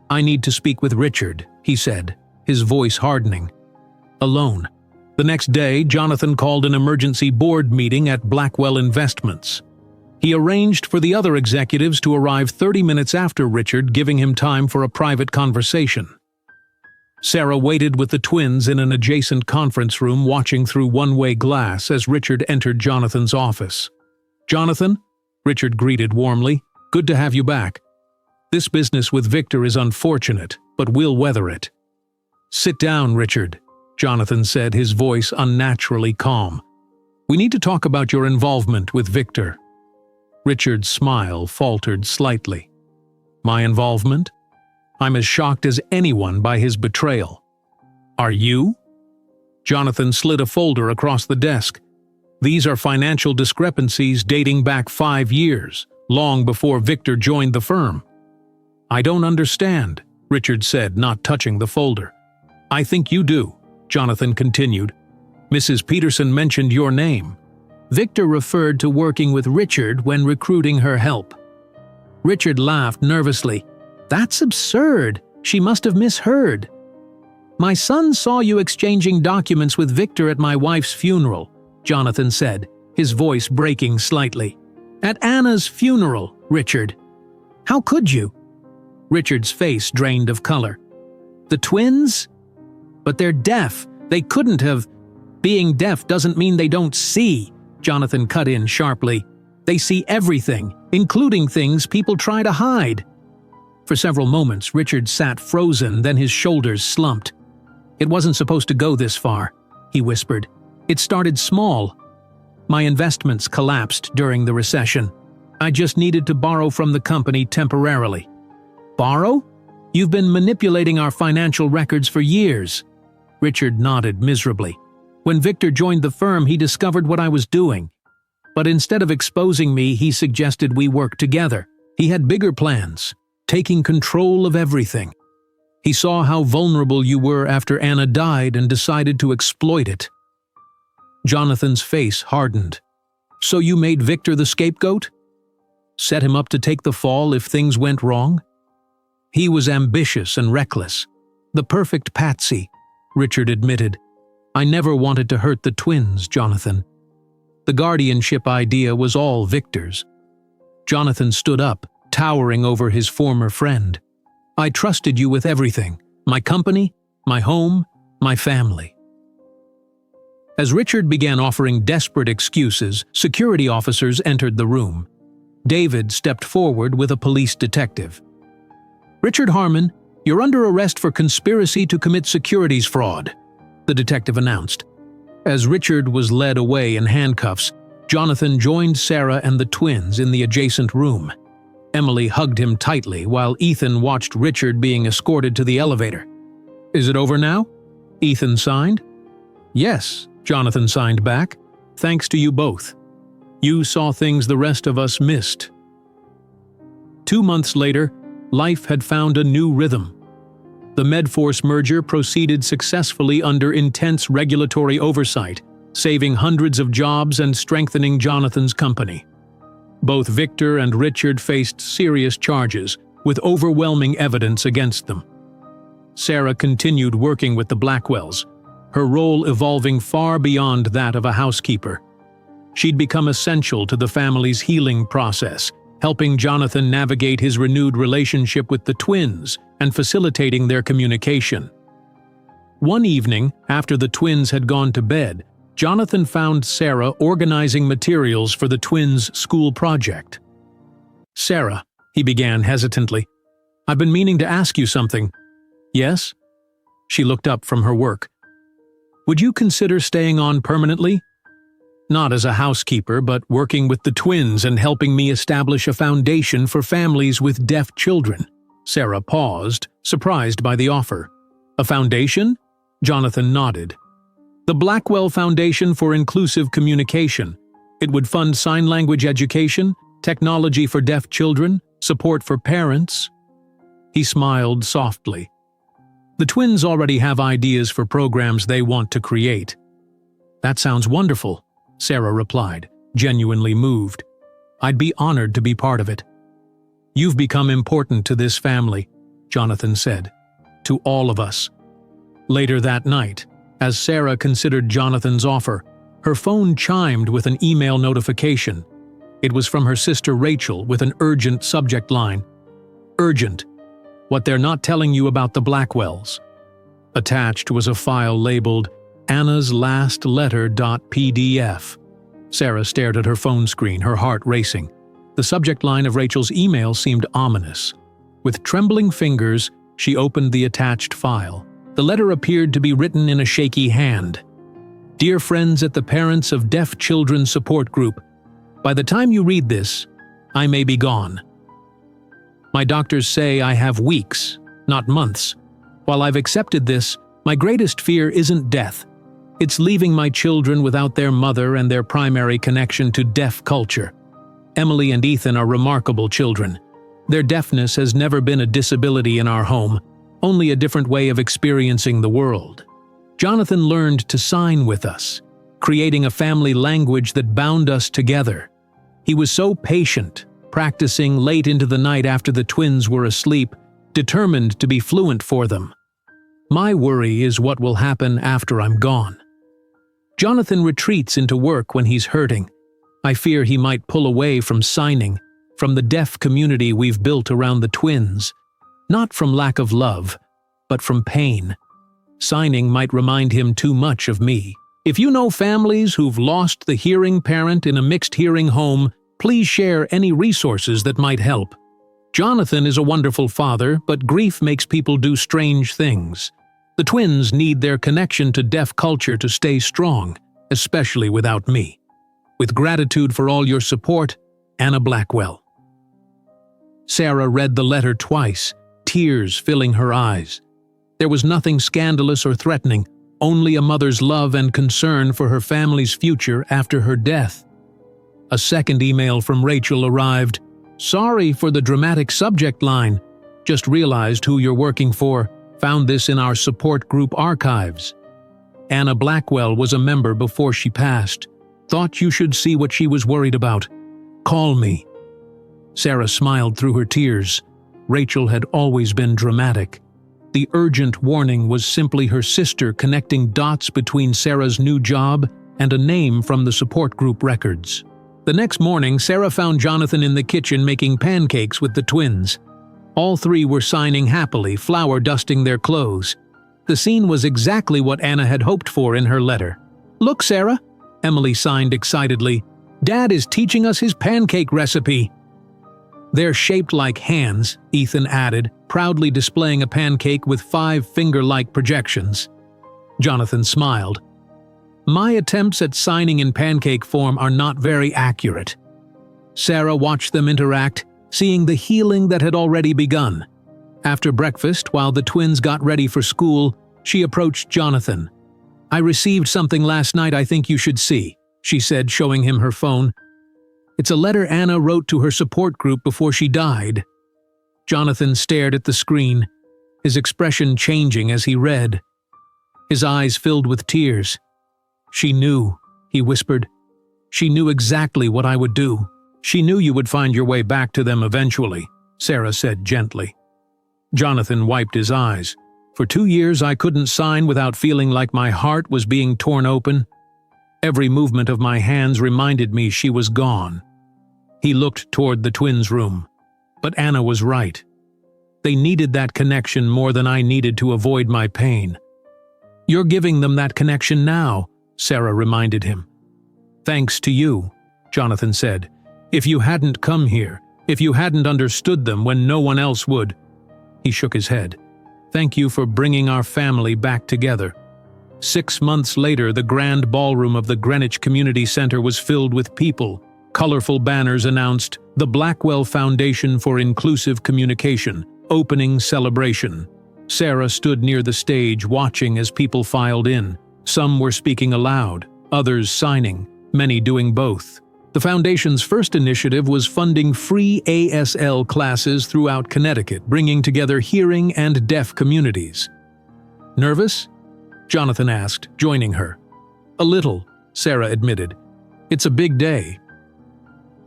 "I need to speak with Richard," he said, his voice hardening. Alone. The next day, Jonathan called an emergency board meeting at Blackwell Investments. He arranged for the other executives to arrive 30 minutes after Richard, giving him time for a private conversation. Sarah waited with the twins in an adjacent conference room, watching through one-way glass as Richard entered Jonathan's office. "Jonathan," Richard greeted warmly, "good to have you back. This business with Victor is unfortunate, but we'll weather it." "Sit down, Richard," Jonathan said, his voice unnaturally calm. "We need to talk about your involvement with Victor." Richard's smile faltered slightly. "My involvement? I'm as shocked as anyone by his betrayal." "Are you?" Jonathan slid a folder across the desk. "These are financial discrepancies dating back 5 years, long before Victor joined the firm." "I don't understand," Richard said, not touching the folder. "I think you do," Jonathan continued. "Mrs. Peterson mentioned your name. Victor referred to working with Richard when recruiting her help." Richard laughed nervously. "That's absurd. She must have misheard." "My son saw you exchanging documents with Victor at my wife's funeral," Jonathan said, his voice breaking slightly. "At Anna's funeral, Richard. How could you?" Richard's face drained of color. "The twins? But they're deaf. They couldn't have—" "Being deaf doesn't mean they don't see," Jonathan cut in sharply. "They see everything, including things people try to hide." For several moments, Richard sat frozen, then his shoulders slumped. "It wasn't supposed to go this far," he whispered. "It started small. My investments collapsed during the recession. I just needed to borrow from the company temporarily. Borrow? You've been manipulating our financial records for years." Richard nodded miserably. "When Victor joined the firm, he discovered what I was doing. But instead of exposing me, he suggested we work together. He had bigger plans, taking control of everything. He saw how vulnerable you were after Anna died and decided to exploit it." Jonathan's face hardened. "So you made Victor the scapegoat? Set him up to take the fall if things went wrong?" "He was ambitious and reckless. The perfect patsy," Richard admitted. "I never wanted to hurt the twins, Jonathan. The guardianship idea was all Victor's." Jonathan stood up, towering over his former friend. "I trusted you with everything, my company, my home, my family." As Richard began offering desperate excuses, security officers entered the room. David stepped forward with a police detective. "Richard Harmon, you're under arrest for conspiracy to commit securities fraud," the detective announced. As Richard was led away in handcuffs, Jonathan joined Sarah and the twins in the adjacent room. Emily hugged him tightly while Ethan watched Richard being escorted to the elevator. "Is it over now?" Ethan signed. "Yes," Jonathan signed back. "Thanks to you both. You saw things the rest of us missed." 2 months later, life had found a new rhythm. The Medforce merger proceeded successfully under intense regulatory oversight, saving hundreds of jobs and strengthening Jonathan's company. Both Victor and Richard faced serious charges, with overwhelming evidence against them. Sarah continued working with the Blackwells, her role evolving far beyond that of a housekeeper. She'd become essential to the family's healing process, helping Jonathan navigate his renewed relationship with the twins and facilitating their communication. One evening, after the twins had gone to bed, Jonathan found Sarah organizing materials for the twins' school project. "Sarah," he began hesitantly, "I've been meaning to ask you something." "Yes?" She looked up from her work. "Would you consider staying on permanently? Not as a housekeeper, but working with the twins and helping me establish a foundation for families with deaf children." Sarah paused, surprised by the offer. "A foundation?" Jonathan nodded. "The Blackwell Foundation for Inclusive Communication. It would fund sign language education, technology for deaf children, support for parents." He smiled softly. "The twins already have ideas for programs they want to create." "That sounds wonderful," Sarah replied, genuinely moved. "I'd be honored to be part of it." "You've become important to this family," Jonathan said. "To all of us." Later that night, as Sarah considered Jonathan's offer, her phone chimed with an email notification. It was from her sister Rachel with an urgent subject line. "Urgent. What they're not telling you about the Blackwells." Attached was a file labeled Anna's Last Letter.pdf. Sarah stared at her phone screen, her heart racing. The subject line of Rachel's email seemed ominous. With trembling fingers, she opened the attached file. The letter appeared to be written in a shaky hand. "Dear friends at the Parents of Deaf Children Support Group, by the time you read this, I may be gone. My doctors say I have weeks, not months. While I've accepted this, my greatest fear isn't death. It's leaving my children without their mother and their primary connection to deaf culture. Emily and Ethan are remarkable children. Their deafness has never been a disability in our home, only a different way of experiencing the world. Jonathan learned to sign with us, creating a family language that bound us together. He was so patient, practicing late into the night after the twins were asleep, determined to be fluent for them. My worry is what will happen after I'm gone. Jonathan retreats into work when he's hurting. I fear he might pull away from signing, from the deaf community we've built around the twins. Not from lack of love, but from pain. Signing might remind him too much of me. If you know families who've lost the hearing parent in a mixed hearing home, please share any resources that might help. Jonathan is a wonderful father, but grief makes people do strange things. The twins need their connection to deaf culture to stay strong, especially without me. With gratitude for all your support, Anna Blackwell. Sarah read the letter twice, tears filling her eyes. There was nothing scandalous or threatening, only a mother's love and concern for her family's future after her death. A second email from Rachel arrived. "Sorry for the dramatic subject line. Just realized who you're working for. Found this in our support group archives. Anna Blackwell was a member before she passed. Thought you should see what she was worried about. Call me." Sarah smiled through her tears. Rachel had always been dramatic. The urgent warning was simply her sister connecting dots between Sarah's new job and a name from the support group records. The next morning, Sarah found Jonathan in the kitchen making pancakes with the twins. All three were signing happily, flour dusting their clothes. The scene was exactly what Anna had hoped for in her letter. "Look, Sarah," Emily signed excitedly. "Dad is teaching us his pancake recipe." "They're shaped like hands," Ethan added, proudly displaying a pancake with 5 finger-like projections. Jonathan smiled. "My attempts at signing in pancake form are not very accurate." Sarah watched them interact, seeing the healing that had already begun. After breakfast, while the twins got ready for school, she approached Jonathan. "I received something last night I think you should see," she said, showing him her phone. "It's a letter Anna wrote to her support group before she died." Jonathan stared at the screen, his expression changing as he read. His eyes filled with tears. "She knew," he whispered. "She knew exactly what I would do." "She knew you would find your way back to them eventually," Sarah said gently. Jonathan wiped his eyes. "For 2 years I couldn't sign without feeling like my heart was being torn open. Every movement of my hands reminded me she was gone." He looked toward the twins' room. But Anna was right. They needed that connection more than I needed to avoid my pain. "You're giving them that connection now," Sarah reminded him. "Thanks to you," Jonathan said. "If you hadn't come here, if you hadn't understood them when no one else would." He shook his head. "Thank you for bringing our family back together." 6 months later, the grand ballroom of the Greenwich Community Center was filled with people. Colorful banners announced, "The Blackwell Foundation for Inclusive Communication, Opening Celebration." Sarah stood near the stage watching as people filed in. Some were speaking aloud, others signing, many doing both. The foundation's first initiative was funding free ASL classes throughout Connecticut, bringing together hearing and deaf communities. "Nervous?" Jonathan asked, joining her. "A little," Sarah admitted. "It's a big day."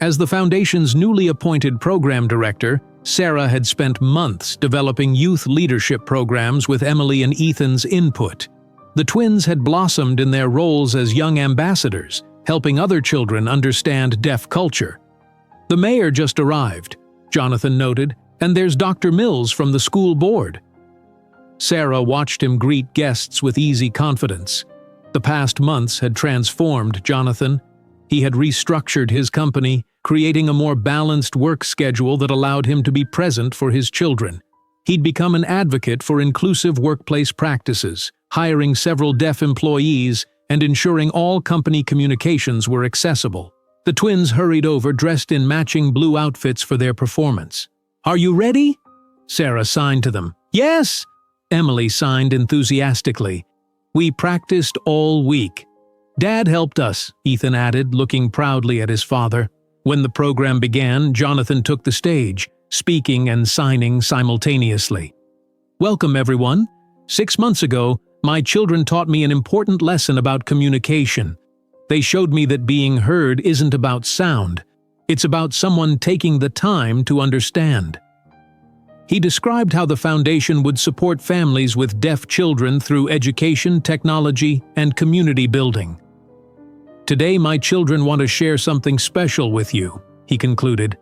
As the foundation's newly appointed program director, Sarah had spent months developing youth leadership programs with Emily and Ethan's input. The twins had blossomed in their roles as young ambassadors, helping other children understand deaf culture. "The mayor just arrived," Jonathan noted, "and there's Dr. Mills from the school board." Sarah watched him greet guests with easy confidence. The past months had transformed Jonathan. He had restructured his company, creating a more balanced work schedule that allowed him to be present for his children. He'd become an advocate for inclusive workplace practices, hiring several deaf employees and ensuring all company communications were accessible. The twins hurried over dressed in matching blue outfits for their performance. "Are you ready?" Sarah signed to them. "Yes!" Emily signed enthusiastically. "We practiced all week." "Dad helped us," Ethan added, looking proudly at his father. When the program began, Jonathan took the stage, speaking and signing simultaneously. "Welcome, everyone. 6 months ago, my children taught me an important lesson about communication. They showed me that being heard isn't about sound. It's about someone taking the time to understand." He described how the foundation would support families with deaf children through education, technology, and community building. "Today my children want to share something special with you," he concluded.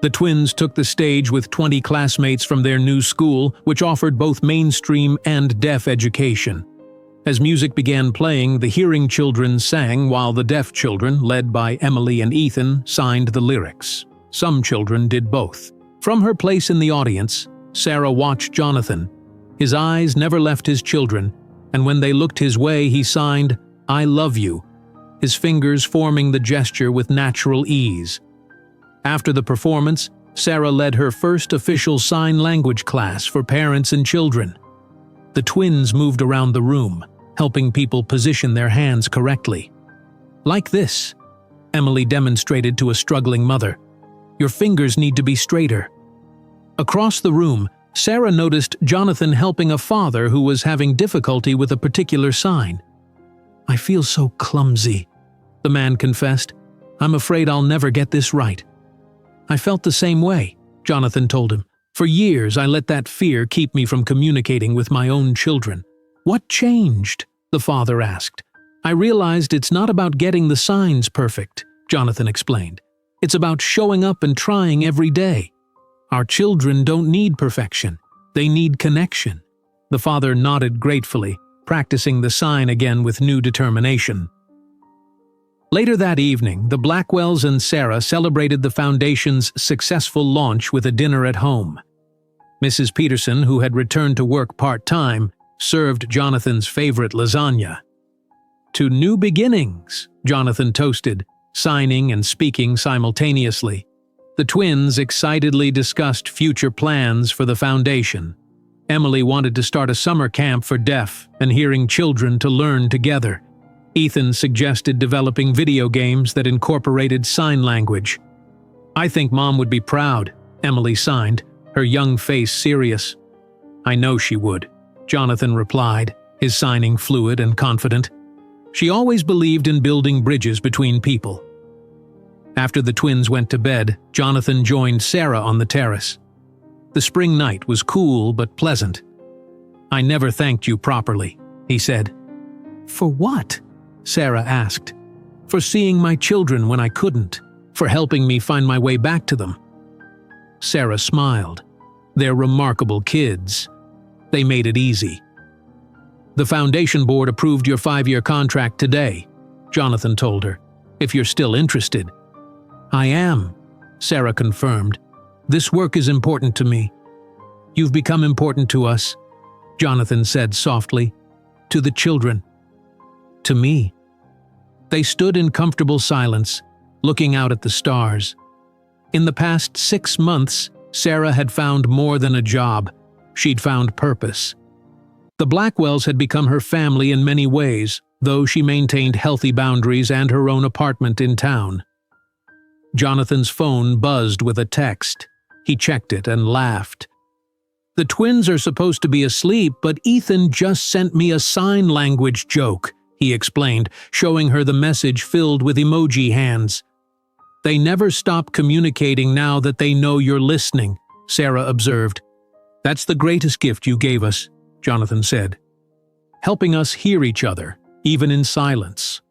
The twins took the stage with 20 classmates from their new school, which offered both mainstream and deaf education. As music began playing, the hearing children sang while the deaf children, led by Emily and Ethan, signed the lyrics. Some children did both. From her place in the audience, Sarah watched Jonathan. His eyes never left his children, and when they looked his way, he signed, "I love you," his fingers forming the gesture with natural ease. After the performance, Sarah led her first official sign language class for parents and children. The twins moved around the room, helping people position their hands correctly. Like this, Emily demonstrated to a struggling mother. Your fingers need to be straighter. Across the room, Sarah noticed Jonathan helping a father who was having difficulty with a particular sign. I feel so clumsy, the man confessed. I'm afraid I'll never get this right. I felt the same way, Jonathan told him. For years, I let that fear keep me from communicating with my own children. What changed? The father asked. I realized it's not about getting the signs perfect, Jonathan explained. It's about showing up and trying every day. Our children don't need perfection. They need connection. The father nodded gratefully, practicing the sign again with new determination. Later that evening, the Blackwells and Sarah celebrated the foundation's successful launch with a dinner at home. Mrs. Peterson, who had returned to work part-time, served Jonathan's favorite lasagna. To new beginnings, Jonathan toasted, signing and speaking simultaneously. The twins excitedly discussed future plans for the foundation. Emily wanted to start a summer camp for deaf and hearing children to learn together. Ethan suggested developing video games that incorporated sign language. I think Mom would be proud, Emily signed, her young face serious. I know she would, Jonathan replied, his signing fluid and confident. She always believed in building bridges between people. After the twins went to bed, Jonathan joined Sarah on the terrace. The spring night was cool but pleasant. I never thanked you properly, he said. For what? Sarah asked. For seeing my children when I couldn't, for helping me find my way back to them. Sarah smiled. They're remarkable kids. They made it easy. The foundation board approved your 5-year contract today, Jonathan told her, if you're still interested. I am, Sarah confirmed. This work is important to me. You've become important to us, Jonathan said softly. To the children. To me. They stood in comfortable silence, looking out at the stars. In the past 6 months, Sarah had found more than a job. She'd found purpose. The Blackwells had become her family in many ways, though she maintained healthy boundaries and her own apartment in town. Jonathan's phone buzzed with a text. He checked it and laughed. The twins are supposed to be asleep, but Ethan just sent me a sign language joke, he explained, showing her the message filled with emoji hands. They never stop communicating now that they know you're listening, Sarah observed. That's the greatest gift you gave us, Jonathan said. Helping us hear each other, even in silence.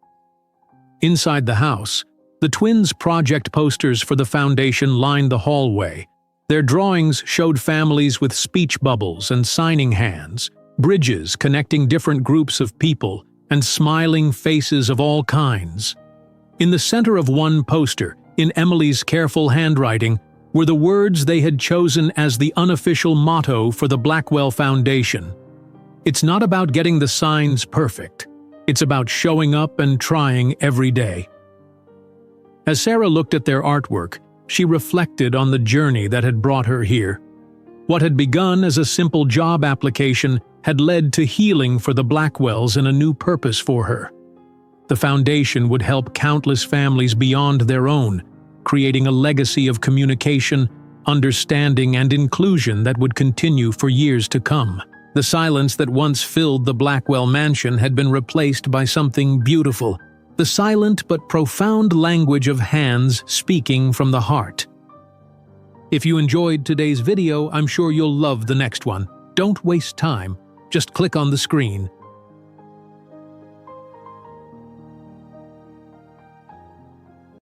Inside the house, the twins' project posters for the foundation lined the hallway. Their drawings showed families with speech bubbles and signing hands, bridges connecting different groups of people, and smiling faces of all kinds. In the center of one poster, in Emily's careful handwriting, were the words they had chosen as the unofficial motto for the Blackwell Foundation. It's not about getting the signs perfect. It's about showing up and trying every day. As Sarah looked at their artwork, she reflected on the journey that had brought her here. What had begun as a simple job application had led to healing for the Blackwells and a new purpose for her. The foundation would help countless families beyond their own, creating a legacy of communication, understanding, and inclusion that would continue for years to come. The silence that once filled the Blackwell mansion had been replaced by something beautiful, the silent but profound language of hands speaking from the heart. If you enjoyed today's video, I'm sure you'll love the next one. Don't waste time. Just click on the screen.